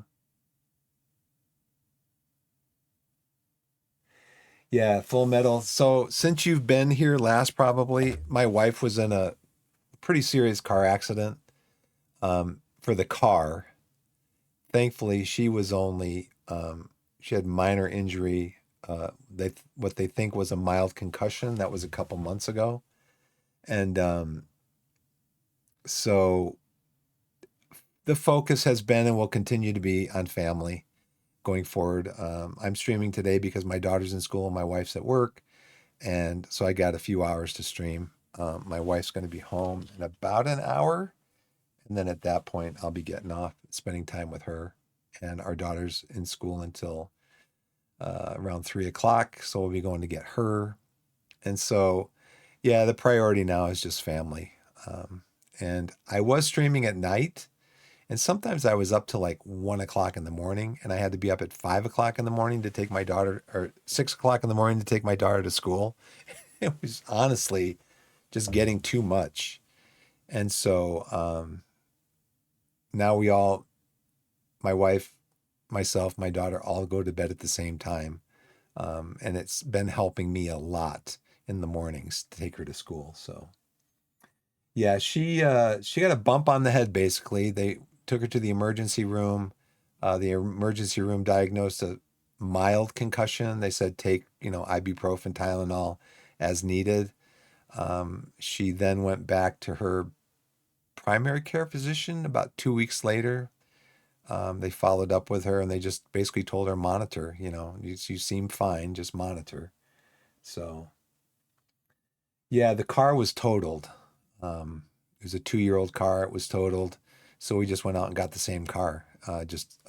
Yeah, Full Metal. So since you've been here last, probably, my wife was in a pretty serious car accident for the car. Thankfully, she had minor injury. What they think was a mild concussion. That was a couple months ago. And so the focus has been and will continue to be on family going forward. I'm streaming today because my daughter's in school and my wife's at work. And so I got a few hours to stream. My wife's going to be home in about an hour. And then at that point, I'll be getting off, spending time with her. And our daughter's in school until around 3 o'clock. So we'll be going to get her. And so, yeah, the priority now is just family. And I was streaming at night. And sometimes I was up to like 1 o'clock in the morning, and I had to be up at 5 o'clock in the morning to take my daughter, or 6 o'clock in the morning to take my daughter to school. It was honestly just getting too much. And so now my wife, myself, my daughter, all go to bed at the same time. And it's been helping me a lot in the mornings to take her to school. So Yeah, she got a bump on the head basically. They took her to the emergency room. The emergency room diagnosed a mild concussion. They said take, ibuprofen, Tylenol as needed. She then went back to her primary care physician about 2 weeks later. They followed up with her and they just basically told her monitor, you seem fine, just monitor. So yeah, the car was totaled. It was a 2-year-old car. It was totaled. So we just went out and got the same car. Just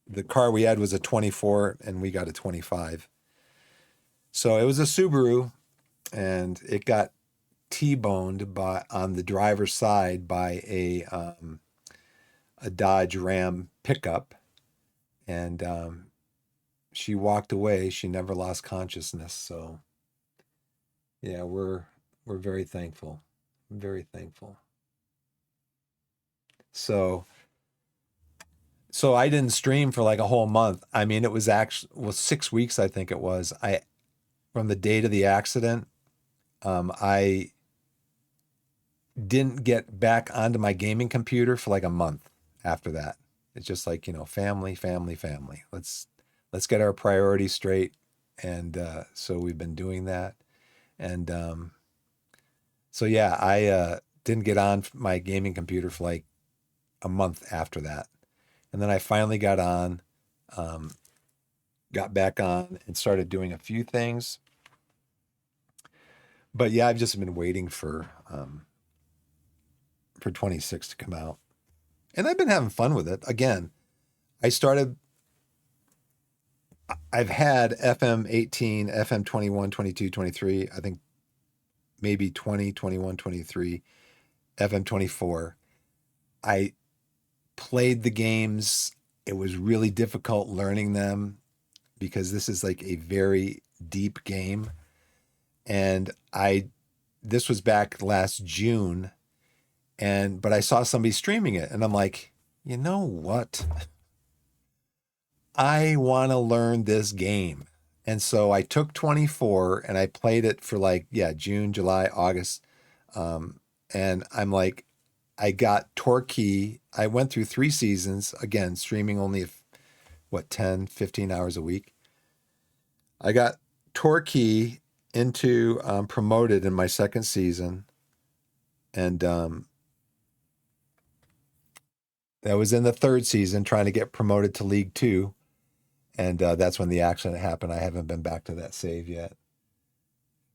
the car we had was a 24 and we got a 25. So it was a Subaru and it got T-boned by on the driver's side by a Dodge Ram pickup, and she walked away. She never lost consciousness. So yeah, we're very thankful, very thankful. So I didn't stream for like a whole month. I mean, it was actually 6 weeks, I think it was. I From the date of the accident, I didn't get back onto my gaming computer for like a month after that. It's just like, family, family, family. Let's get our priorities straight. And so we've been doing that. And so yeah, I didn't get on my gaming computer for like a month after that. And then I finally got on, um, got back on and started doing a few things. But yeah, I've just been waiting for 26 to come out. And I've been having fun with it. Again, I started I've had FM18, FM21, 22, 23, I think maybe 20, 21, 23, FM24. I played the games. It was really difficult learning them because this is like a very deep game. And this was back last June, but I saw somebody streaming it and I'm like, you know what? I want to learn this game. And so I took 24 and I played it for like, yeah, June, July, August. And I'm like, I got Torquay. I went through 3 seasons, again, streaming only, 10, 15 hours a week. I got Torquay into promoted in my second season. And that was in the third season, trying to get promoted to League Two. And that's when the accident happened. I haven't been back to that save yet.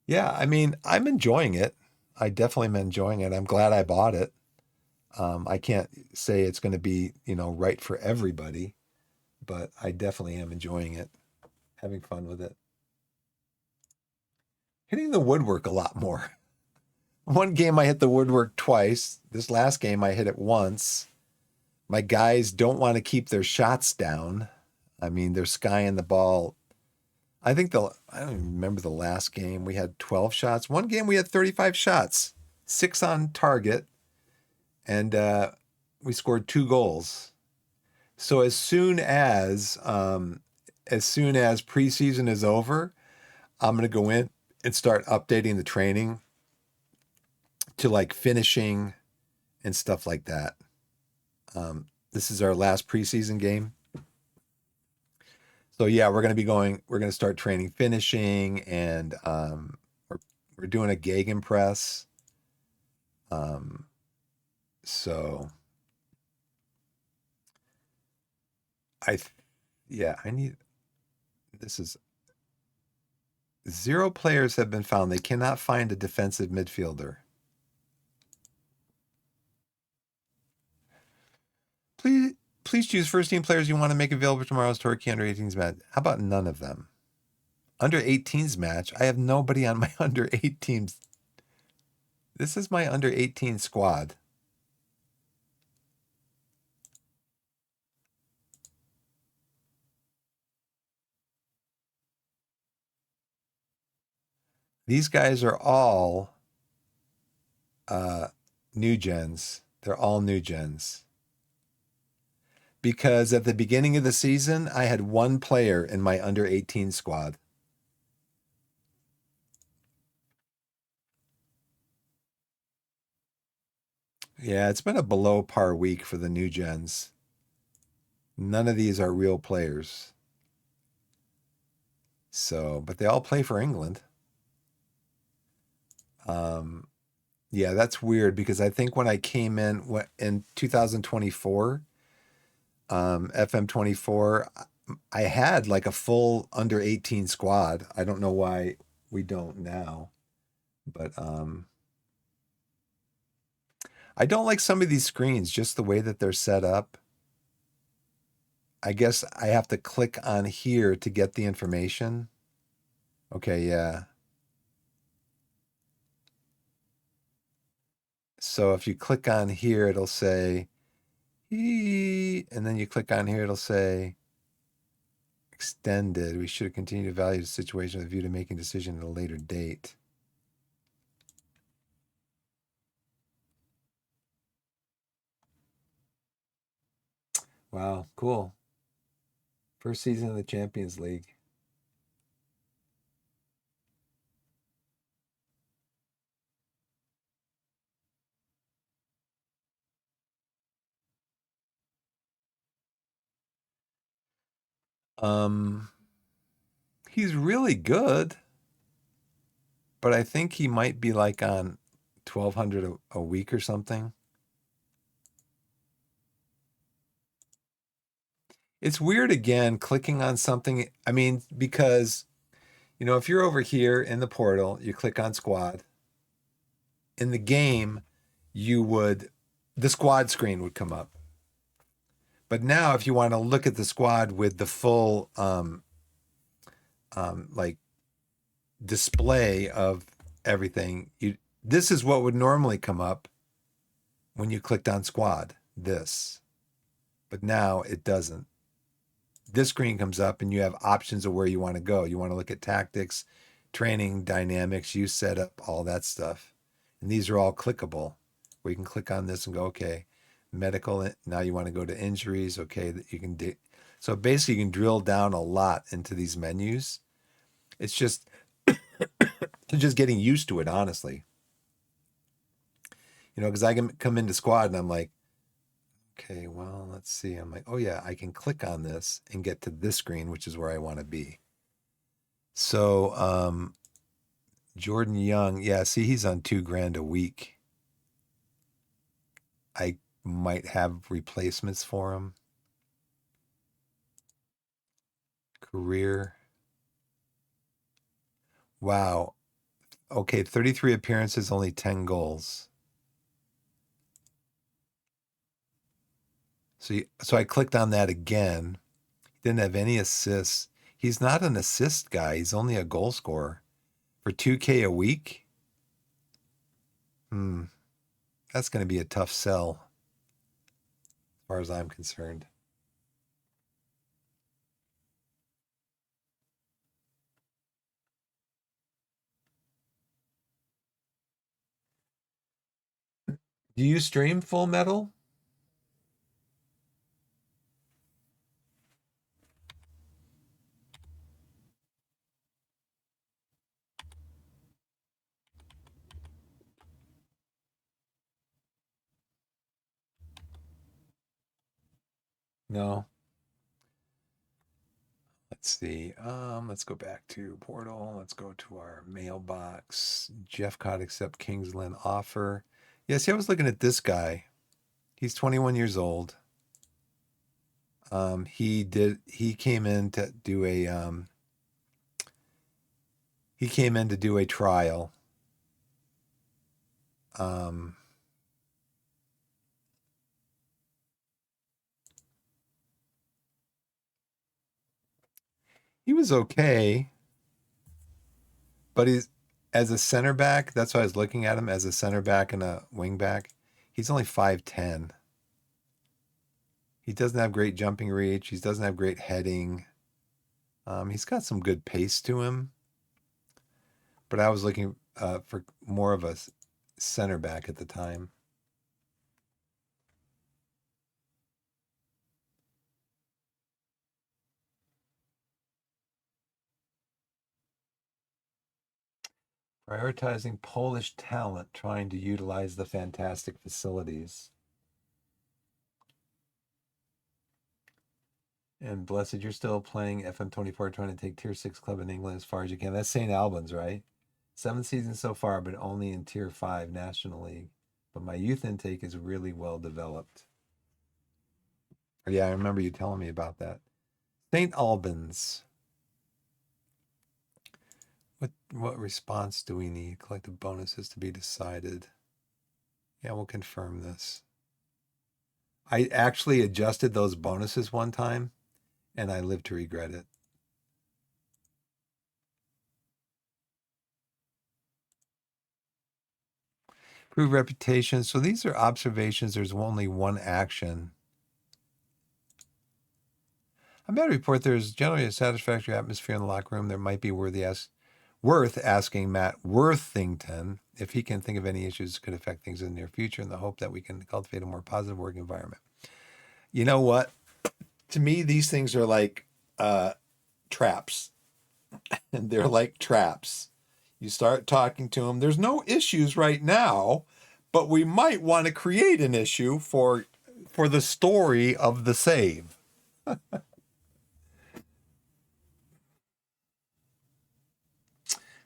Yeah, I mean, I'm enjoying it. I definitely am enjoying it. I'm glad I bought it. I can't say it's going to be, right for everybody, but I definitely am enjoying it, having fun with it. Hitting the woodwork a lot more. One game I hit the woodwork twice. This last game I hit it once. My guys don't want to keep their shots down. I mean, they're skying the ball. I don't even remember the last game. We had 12 shots. One game we had 35 shots, 6 on target, and we scored 2 goals. So as soon as preseason is over, I'm going to go in and start updating the training to like finishing and stuff like that. This is our last preseason game. So yeah, we're going to start training finishing, and we're doing a gegenpress. So I, yeah, I need, this is 0 players have been found. They cannot find a defensive midfielder. Please, please choose first team players you want to make available for tomorrow's Torquay under 18s match. How about none of them? Under 18s match, I have nobody on my under 18s. This is my under 18 squad. These guys are all new gens. They're all new gens. Because at the beginning of the season, I had 1 player in my under 18 squad. Yeah, it's been a below par week for the new gens. None of these are real players. So, but they all play for England. Um, yeah, that's weird because I think when I came in 2024, FM24, I had like a full under 18 squad. I don't know why we don't now, but I don't like some of these screens, just the way that they're set up. I guess I have to click on here to get the information. Okay, yeah. So if you click on here, it'll say, and then you click on here, it'll say extended. We should continue to value the situation with a view to making a decision at a later date. Wow, cool. First season of the Champions League. Um, he's really good, but I think he might be like on 1,200 a week or something. It's weird again clicking on something. I mean, because if you're over here in the portal, you click on squad. In the game, you would the squad screen would come up. But now, if you want to look at the squad with the full like display of everything, this is what would normally come up when you clicked on squad. This, but now it doesn't. This screen comes up and you have options of where you want to go. You want to look at tactics, training, dynamics, use setup, all that stuff. And these are all clickable. Where you can click on this and go, okay, medical. Now you want to go to injuries. Okay, that you can do. So basically, you can drill down a lot into these menus. It's just getting used to it, honestly. Because I can come into squad and I'm like, okay, well, let's see. I'm like, oh yeah, I can click on this and get to this screen, which is where I want to be. So, Jordan Young, yeah, see, he's on 2 grand a week. I might have replacements for him. Career. Wow. Okay, 33 appearances, only 10 goals. So I clicked on that again. He didn't have any assists. He's not an assist guy. He's only a goal scorer for 2K a week. Hmm, that's going to be a tough sell as far as I'm concerned. Do you stream Full Metal? No. Let's see. Let's go back to portal. Let's go to our mailbox. Jeff Cott accept Kingsland offer. Yes, I was looking at this guy. He's 21 years old. He came in to do a trial. Um, he was okay, but he's as a center back, that's why I was looking at him as a center back and a wing back. He's only 5'10". He doesn't have great jumping reach. He doesn't have great heading. He's got some good pace to him, but I was looking for more of a center back at the time. Prioritizing Polish talent, trying to utilize the fantastic facilities. And Blessed, you're still playing FM24, trying to take Tier 6 club in England as far as you can. That's St. Albans, right? 7 seasons so far, but only in Tier 5 National League. But my youth intake is really well developed. Yeah, I remember you telling me about that. St. Albans. What response do we need? Collective bonuses to be decided. Yeah, we'll confirm this. I actually adjusted those bonuses one time, and I live to regret it. Improve reputation. So these are observations. There's only one action. I'm glad to report there's generally a satisfactory atmosphere in the locker room. There might be worth asking Matt Worthington if he can think of any issues that could affect things in the near future in the hope that we can cultivate a more positive work environment. You know what? To me, these things are like traps. And they're like traps. You start talking to them. There's no issues right now, but we might want to create an issue for the story of the save.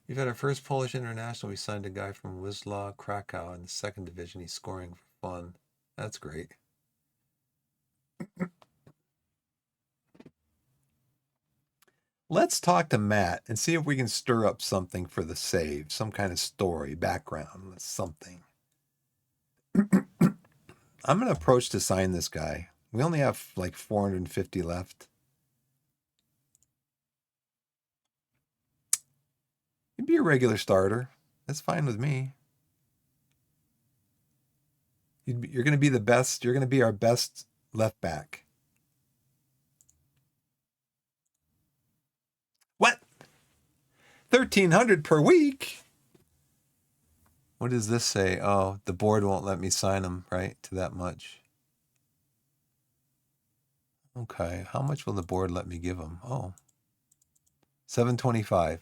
We've had our first Polish international. We signed a guy from Wisła Krakow in the second division. He's scoring for fun. That's great. Let's talk to Matt and see if we can stir up something for the save, some kind of story, background, something. I'm going to approach to sign this guy. We only have like 450 left. You'd be a regular starter. That's fine with me. You're going to be the best. You're going to be our best left back. What? 1,300 per week? What does this say? Oh, the board won't let me sign him, right? To that much. Okay. How much will the board let me give him? Oh, 725.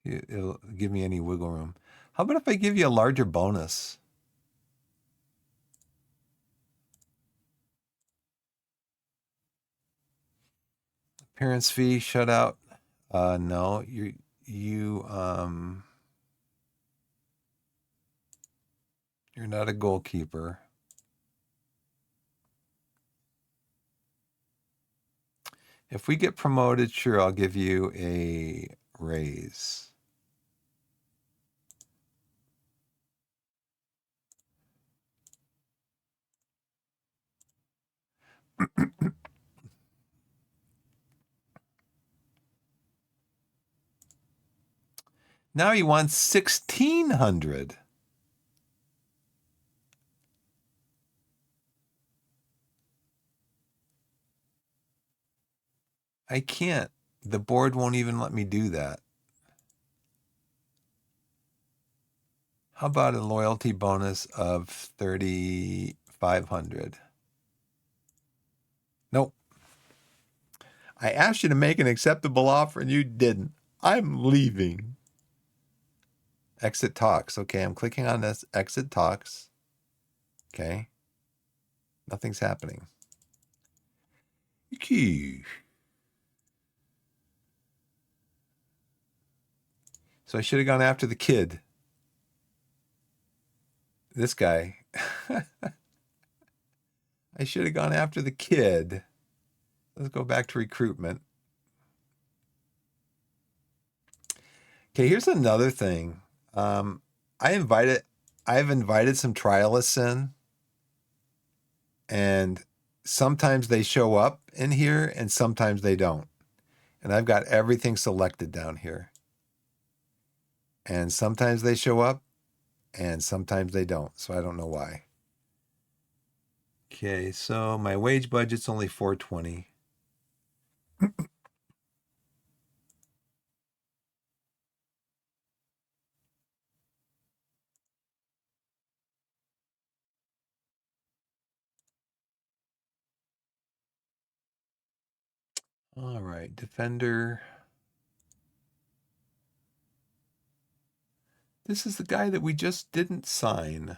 It'll give me any wiggle room. How about if I give you a larger bonus? Appearance fee, shutout. No, you're not a goalkeeper. If we get promoted, sure, I'll give you a raise. Now he wants 1,600. I can't. The board won't even let me do that. How about a loyalty bonus of 3,500? Nope. I asked you to make an acceptable offer and you didn't. I'm leaving. Exit talks. Okay, I'm clicking on this. Exit talks. Okay. Nothing's happening. Okay. So I should have gone after the kid. This guy. I should have gone after the kid. Let's go back to recruitment. Okay, here's another thing. I've invited some trialists in, and sometimes they show up in here and sometimes they don't. And I've got everything selected down here. And sometimes they show up and sometimes they don't. So I don't know why. Okay, so my wage budget's only $420. All right, defender. This is the guy that we just didn't sign.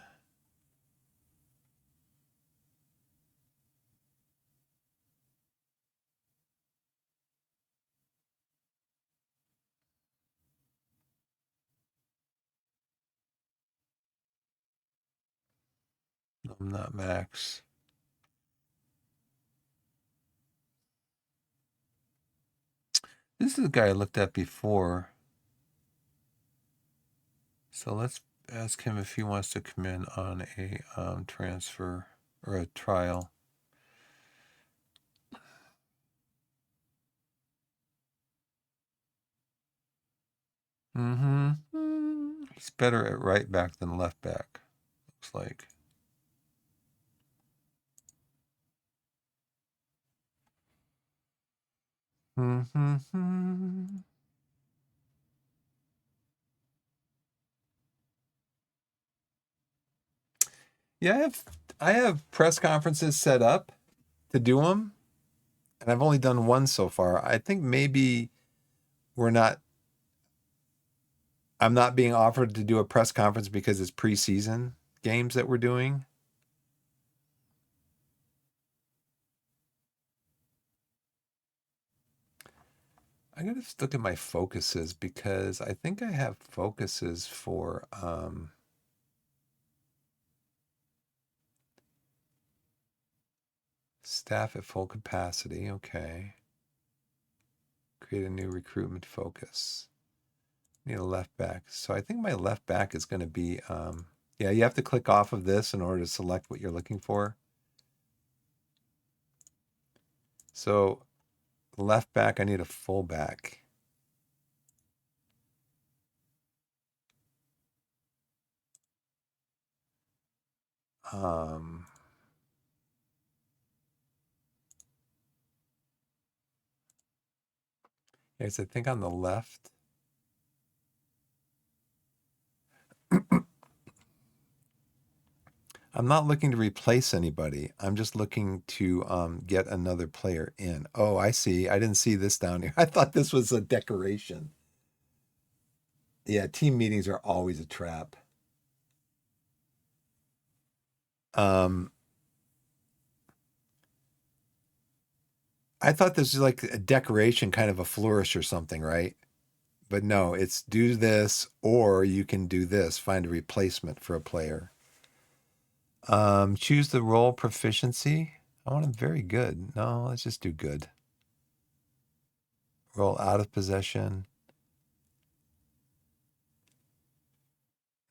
I'm not Max. This is the guy I looked at before. So let's ask him if he wants to come in on a transfer or a trial. He's better at right back than left back, looks like. Yeah, I have press conferences set up to do them, and I've only done one so far. I think maybe we're not. I'm not being offered to do a press conference because it's preseason games that we're doing. I gotta look at my focuses because I think I have focuses for staff at full capacity. Okay. Create a new recruitment focus. Need a left back. So I think my left back is going to be, yeah, you have to click off of this in order to select what you're looking for. So left back, I need a full back. Yes, I think on the left. I'm not looking to replace anybody. I'm just looking to get another player in. Oh, I see. I didn't see this down here. I thought this was a decoration. Yeah, team meetings are always a trap. I thought this was like a decoration, kind of a flourish or something, right? But no, it's do this or you can do this. Find a replacement for a player. Choose the role proficiency. I want him very good. No, let's just do good. Roll out of possession.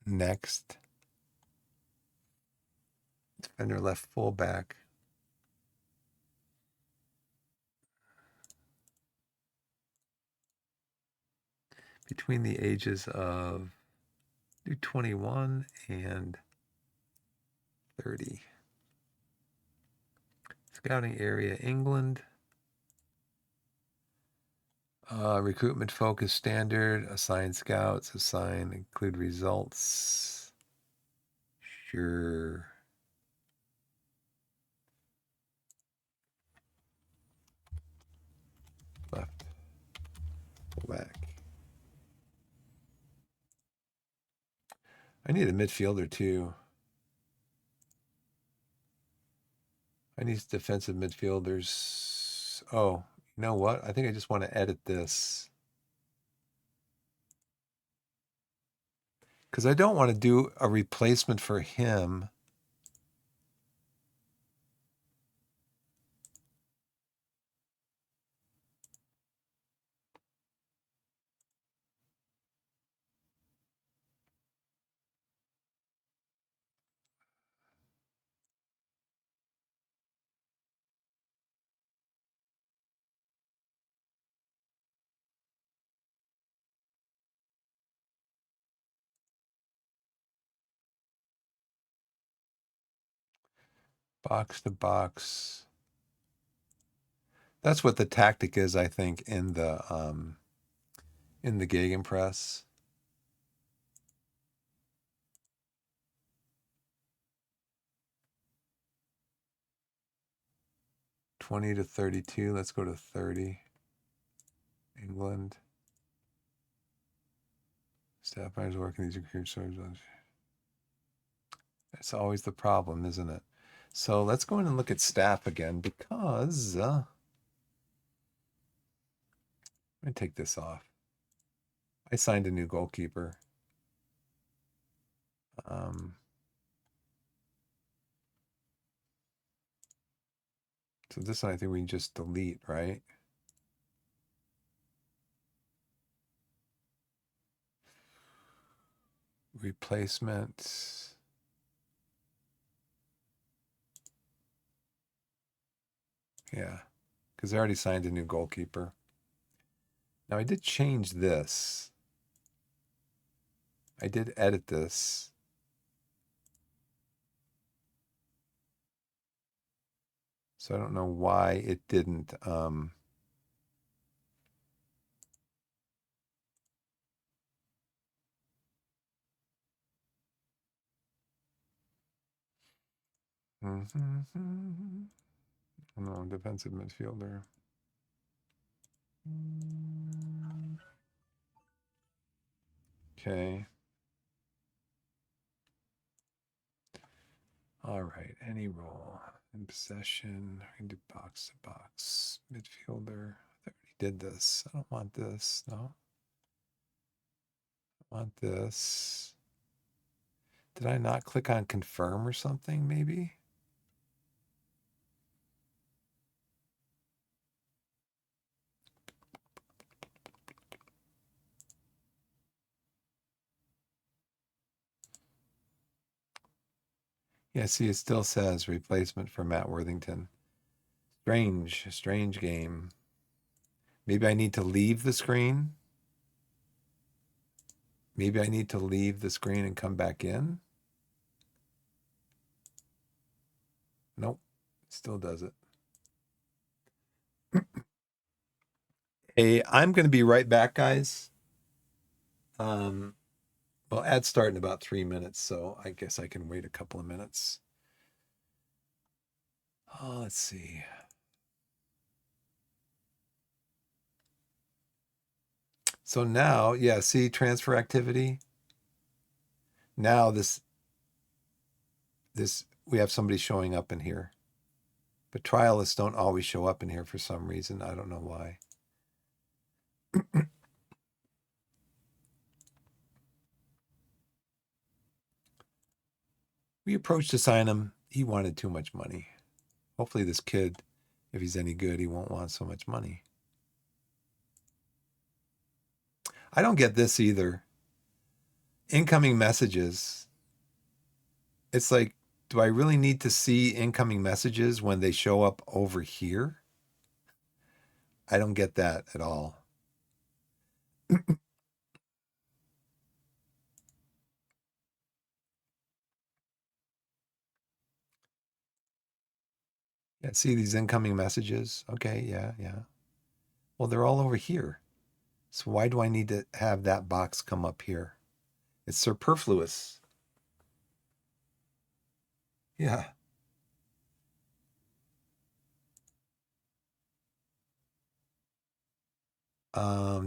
Next. Defender left fullback. Between the ages of 21 and 30. Scouting area, England. Recruitment focus standard. Assign scouts. Assign include results. Sure. Left. Fullback. I need a midfielder too. I need defensive midfielders. Oh, you know what? I think I just want to edit this because I don't want to do a replacement for him. Box to box. That's what the tactic is, I think, in the Gegenpress. $20 to $32. Let's go to 30. England. Staff members working these recruit stores. That's always the problem, isn't it? So let's go in and look at staff again because let me take this off. I signed a new goalkeeper. So this one I think we can just delete, right? Replacement. Yeah, because I already signed a new goalkeeper. Now I did change this. I did edit this. So I don't know why it didn't. No, defensive midfielder. Okay. All right. Any role in possession. I can do box to box. Midfielder. I already did this. I don't want this. No. I want this. Did I not click on confirm or something, maybe? Yeah, see, it still says replacement for Matt Worthington. Strange game. Maybe I need to leave the screen. Maybe I need to leave the screen and come back in. Nope, still does it. Hey, I'm going to be right back, guys. Well, ad's start in about 3 minutes, so I guess I can wait a couple of minutes. Oh, let's see. So now, yeah, see transfer activity. Now this we have somebody showing up in here. But trialists don't always show up in here for some reason. I don't know why. We approached to sign him. He wanted too much money. Hopefully this kid, if he's any good, he won't want so much money. I don't get this either. Incoming messages. It's like, do I really need to see incoming messages when they show up over here? I don't get that at all. Yeah, see these incoming messages? Okay, yeah. Well, they're all over here. So why do I need to have that box come up here? It's superfluous. Yeah.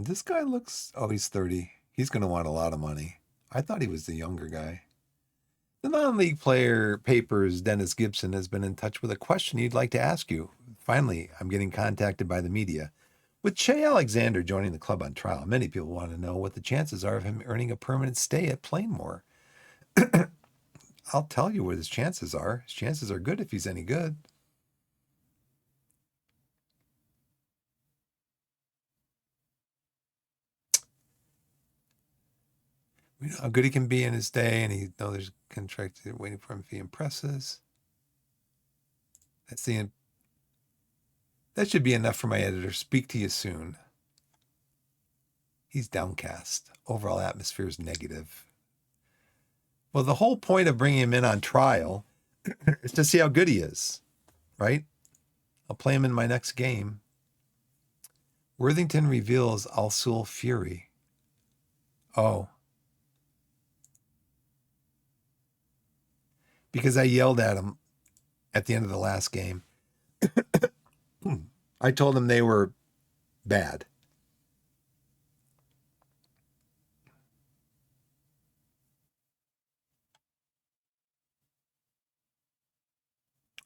This guy looks, oh, he's 30. He's going to want a lot of money. I thought he was the younger guy. The non-league player papers, Dennis Gibson, has been in touch with a question he'd like to ask you. Finally, I'm getting contacted by the media. With Che Alexander joining the club on trial, many people want to know what the chances are of him earning a permanent stay at Plainmore. I'll tell you what his chances are. His chances are good if he's any good. We know how good he can be in his day, and he know there's a contract waiting for him if he impresses. That should be enough for my editor. Speak to you soon. He's downcast. Overall atmosphere is negative. Well, the whole point of bringing him in on trial is to see how good he is, right? I'll play him in my next game. Worthington reveals Al-Sul Fury. Oh. Because I yelled at him at the end of the last game. I told him they were bad.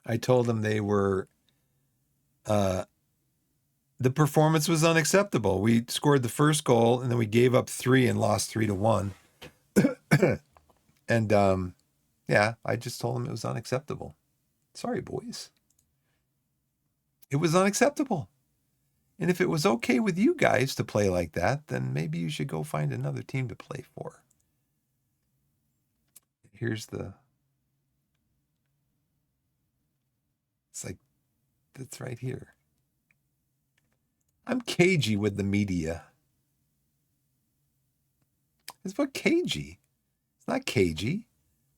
I told them they were the performance was unacceptable. We scored the first goal and then we gave up 3 and lost 3-1. And yeah, I just told them it was unacceptable. Sorry, boys. It was unacceptable. And if it was okay with you guys to play like that, then maybe you should go find another team to play for. Here's the. It's like, that's right here. I'm cagey with the media. It's what cagey. It's not cagey.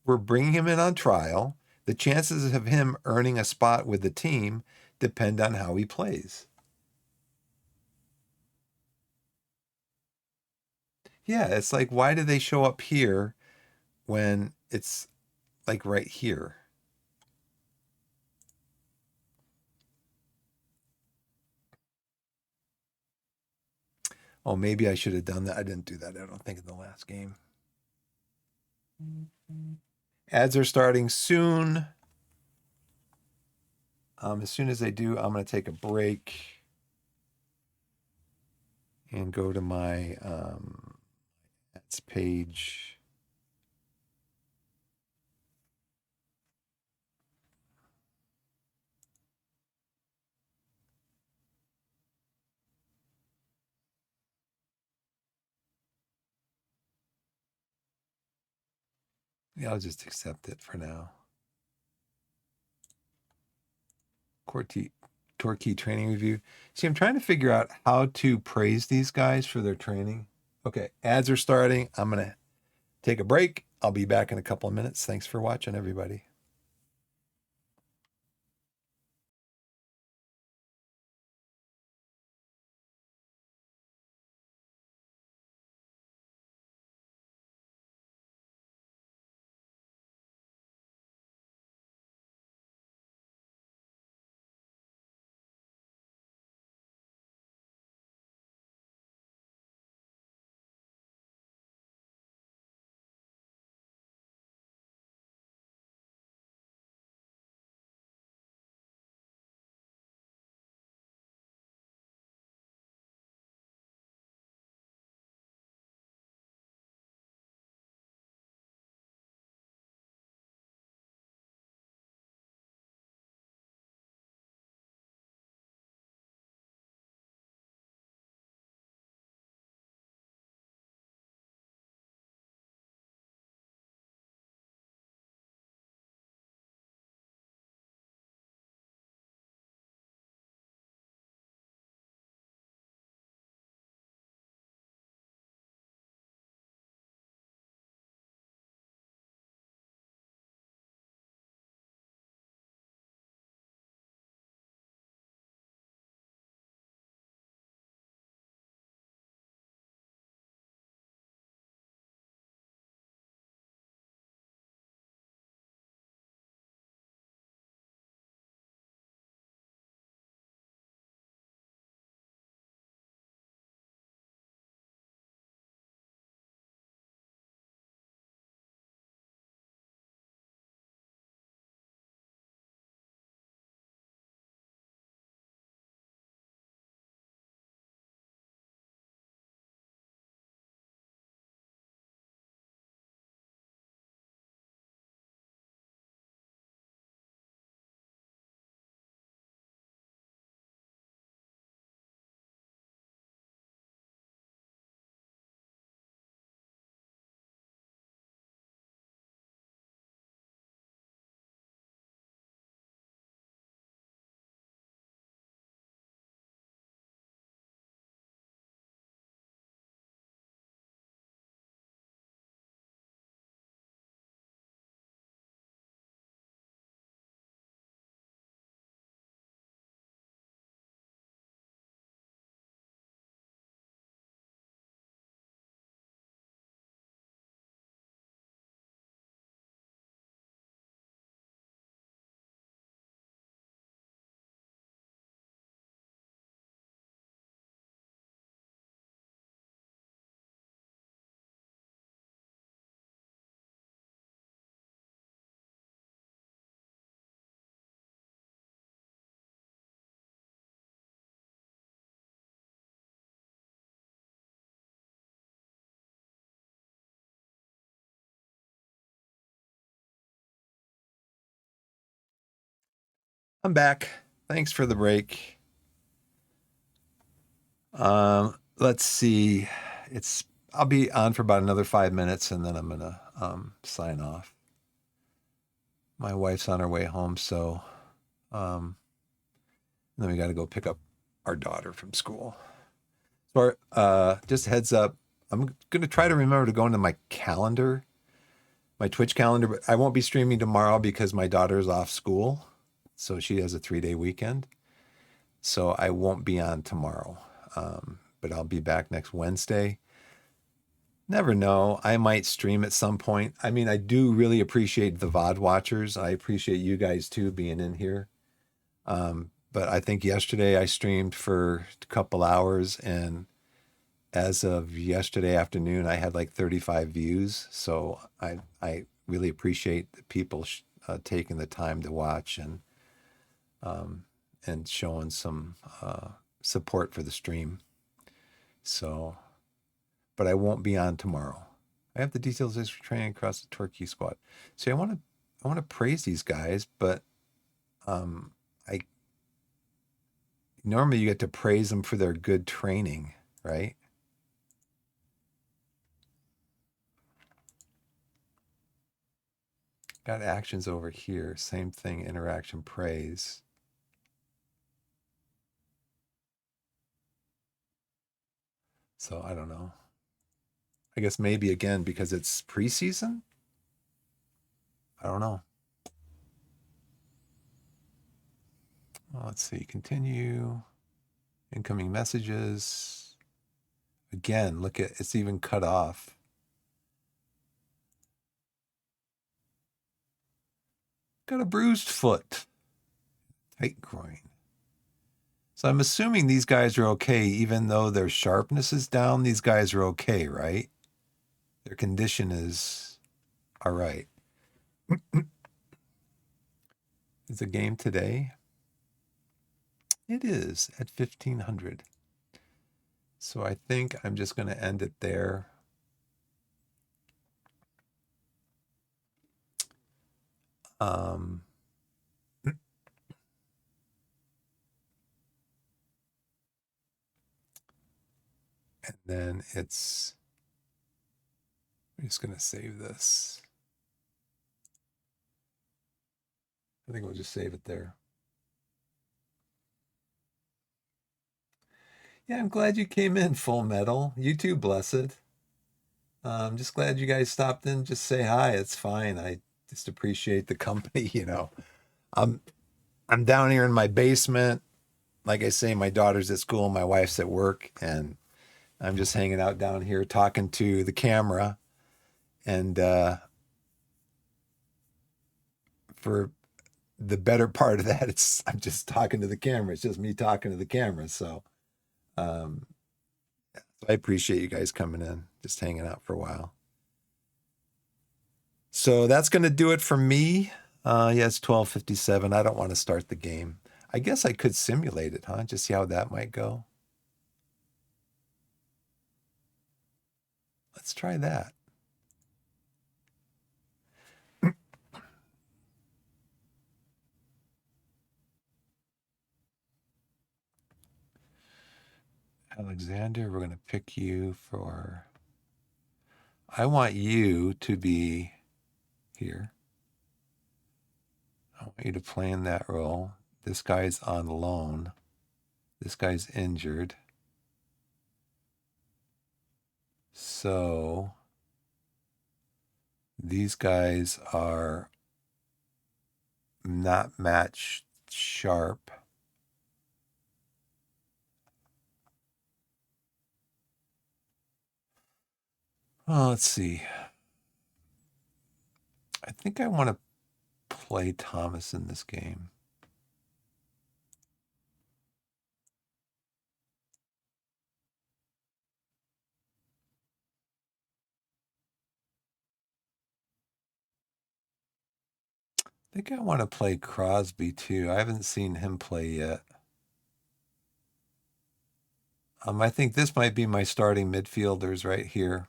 We're bringing him in on trial. The chances of him earning a spot with the team depend on how he plays. Yeah, it's like, why do they show up here when it's like right here? Oh, maybe I should have done that. I didn't do that. I don't think in the last game. Ads are starting soon. As soon as they do, I'm going to take a break and go to my ads page. Yeah, I'll just accept it for now. Torquay training review. See, I'm trying to figure out how to praise these guys for their training. Okay, ads are starting. I'm going to take a break. I'll be back in a couple of minutes. Thanks for watching, everybody. I'm back. Thanks for the break. Let's see. It's I'll be on for about another 5 minutes and then I'm gonna sign off. My wife's on her way home, so um then we gotta go pick up our daughter from school. So just a heads up, I'm gonna try to remember to go into my calendar, my Twitch calendar, but I won't be streaming tomorrow because my daughter's off school. So she has a 3-day weekend. So I won't be on tomorrow. But I'll be back next Wednesday. Never know. I might stream at some point. I mean, I do really appreciate the VOD watchers. I appreciate you guys too being in here. But I think yesterday I streamed for a couple hours, and as of yesterday afternoon, I had like 35 views. So I really appreciate the people taking the time to watch and showing some support for the stream. So, but I won't be on tomorrow. I have the details as for training across the Torquay squad. See, I want to praise these guys, but I normally you get to praise them for their good training, right? Got actions over here. Same thing, interaction, praise. So I don't know. I guess maybe again because it's preseason. I don't know. Well, let's see. Continue. Incoming messages. Again, look at it's even cut off. Got a bruised foot. Tight groin. So I'm assuming these guys are okay, even though their sharpness is down. These guys are okay, right? Their condition is all right. Is the game today? It is at 1500. So I think I'm just going to end it there. And then I'm just going to save this. I think we'll just save it there. Yeah, I'm glad you came in, Full Metal. You too, Blessed. I'm just glad you guys stopped in. Just say hi. It's fine. I just appreciate the company, you know. I'm down here in my basement. Like I say, my daughter's at school, my wife's at work, and I'm just hanging out down here talking to the camera. And for the better part of that, I'm just talking to the camera. It's just me talking to the camera. So I appreciate you guys coming in, just hanging out for a while. So that's going to do it for me. Yeah, it's 12:57. I don't want to start the game. I guess I could simulate it, huh? Just see how that might go. Let's try that. Alexander, we're going to pick you for. I want you to be here. I want you to play in that role. This guy's on loan. This guy's injured. So these guys are not match sharp. Oh, let's see. I think I want to play Thomas in this game. I think I want to play Crosby too. I haven't seen him play yet. I think this might be my starting midfielders right here.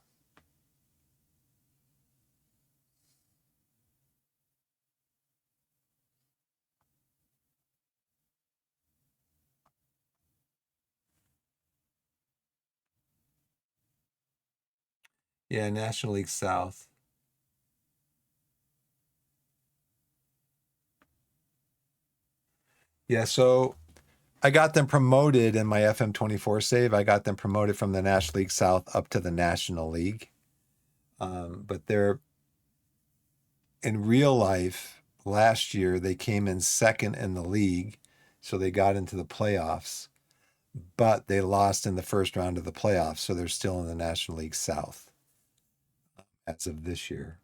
Yeah, National League South. Yeah, so I got them promoted in my FM24 save. I got them promoted from the National League South up to the National League. But they're in real life, last year, they came in second in the league. So they got into the playoffs, but they lost in the first round of the playoffs. So they're still in the National League South as of this year.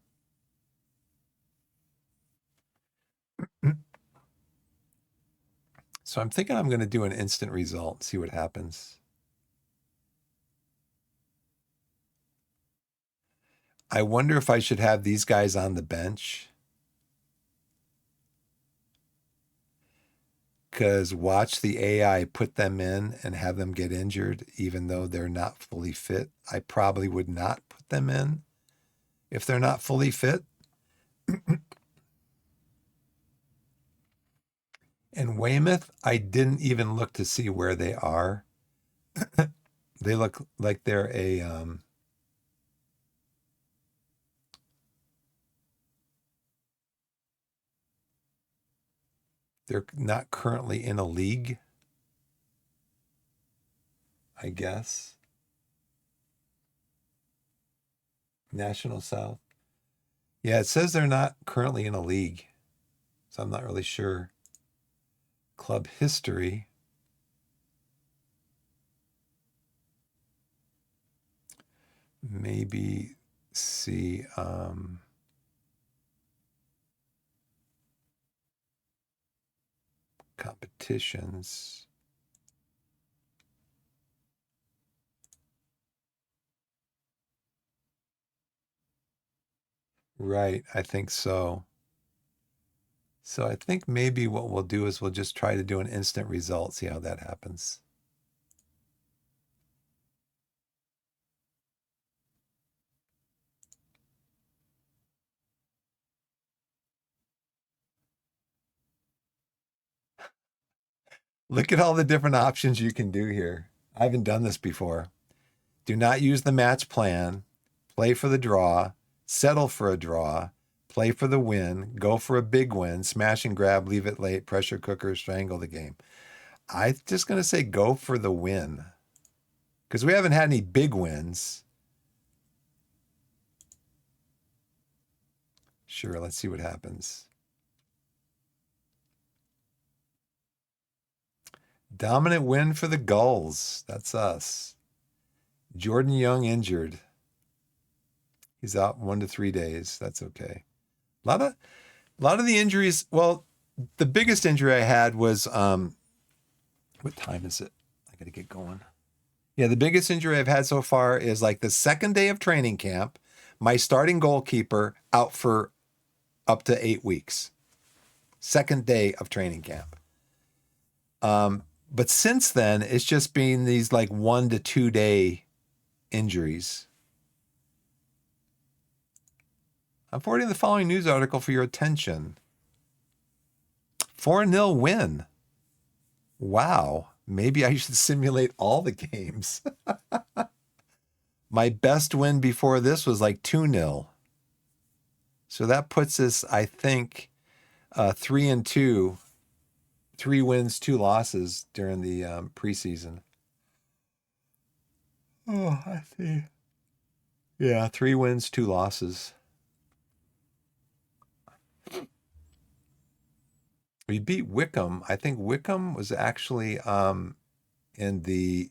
So I'm thinking I'm going to do an instant result, see what happens. I wonder if I should have these guys on the bench. Because watch the AI put them in and have them get injured, even though they're not fully fit. I probably would not put them in if they're not fully fit. And Weymouth, I didn't even look to see where they are. They look like they're they're not currently in a league, I guess. National South. Yeah, it says they're not currently in a league, so I'm not really sure. Club history. Maybe see competitions. Right, I think so. So I think maybe what we'll do is we'll just try to do an instant result, see how that happens. Look at all the different options you can do here. I haven't done this before. Do not use the match plan, play for the draw, settle for a draw, play for the win, go for a big win, smash and grab, leave it late, pressure cooker, strangle the game. I'm just going to say go for the win because we haven't had any big wins. Sure, let's see what happens. Dominant win for the Gulls. That's us. Jordan Young injured. He's out 1 to 3 days. That's okay. A lot of the injuries. Well, the biggest injury I had was what time is it? I gotta get going. Yeah, the biggest injury I've had so far is like the second day of training camp. My starting goalkeeper out for up to 8 weeks. Second day of training camp. But since then, it's just been these like 1 to 2 day injuries. I'm forwarding the following news article for your attention. 4-0 win. Wow. Maybe I should simulate all the games. My best win before this was like 2-0. So that puts us, I think, 3-2, 3 wins, 2 losses during the preseason. Oh, I see. Yeah, 3 wins, 2 losses. We beat Wickham. I think Wickham was actually in the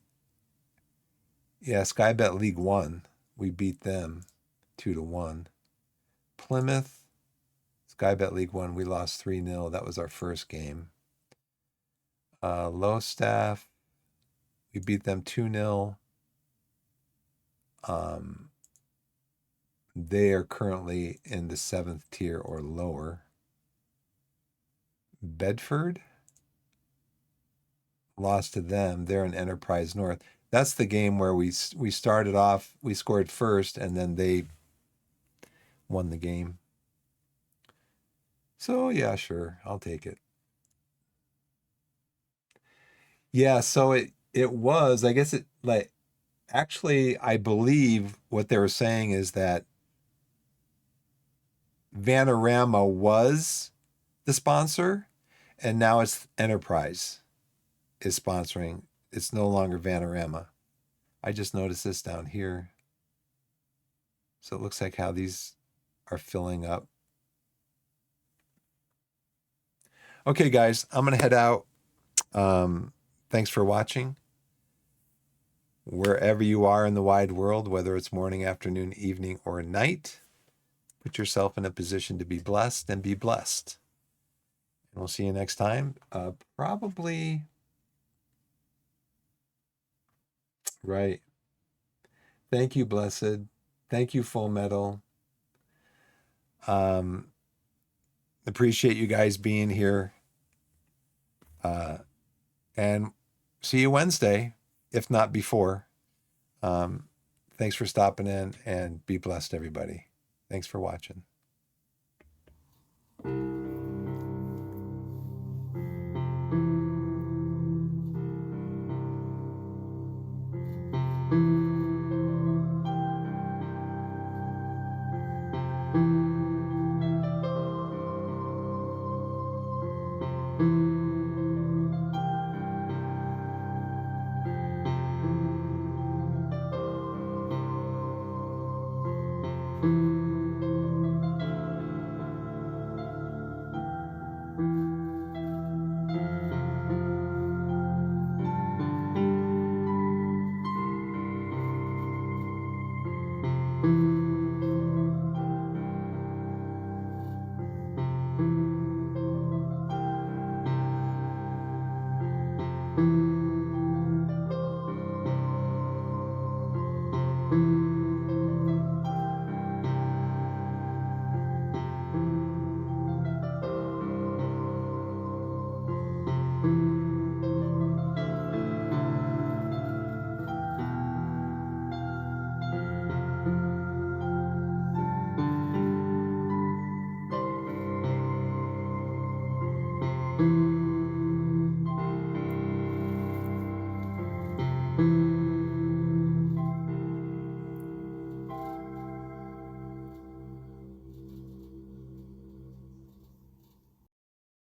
Sky Bet League One. We beat them 2-1. Plymouth, Sky Bet League One, we lost 3-0. That was our first game. Lowstaff, we beat them 2-0. They are currently in the 7th tier or lower. Bedford, lost to them. They're in Enterprise North. That's the game where we started off, we scored first, and then they won the game. So yeah, sure, I'll take it. Yeah, so it was, I guess it like Actually, I believe what they were saying is that Vanarama was the sponsor, and now it's Enterprise is sponsoring. It's no longer Vanarama. I just noticed this down here. So it looks like how these are filling up. Okay, guys, I'm going to head out. Thanks for watching. Wherever you are in the wide world, whether it's morning, afternoon, evening, or night, put yourself in a position to be blessed and be blessed. And we'll see you next time. Probably, right. Thank you, Blessed. Thank you, Full Metal. Appreciate you guys being here. And see you Wednesday, if not before. Thanks for stopping in, and be blessed, everybody. Thanks for watching.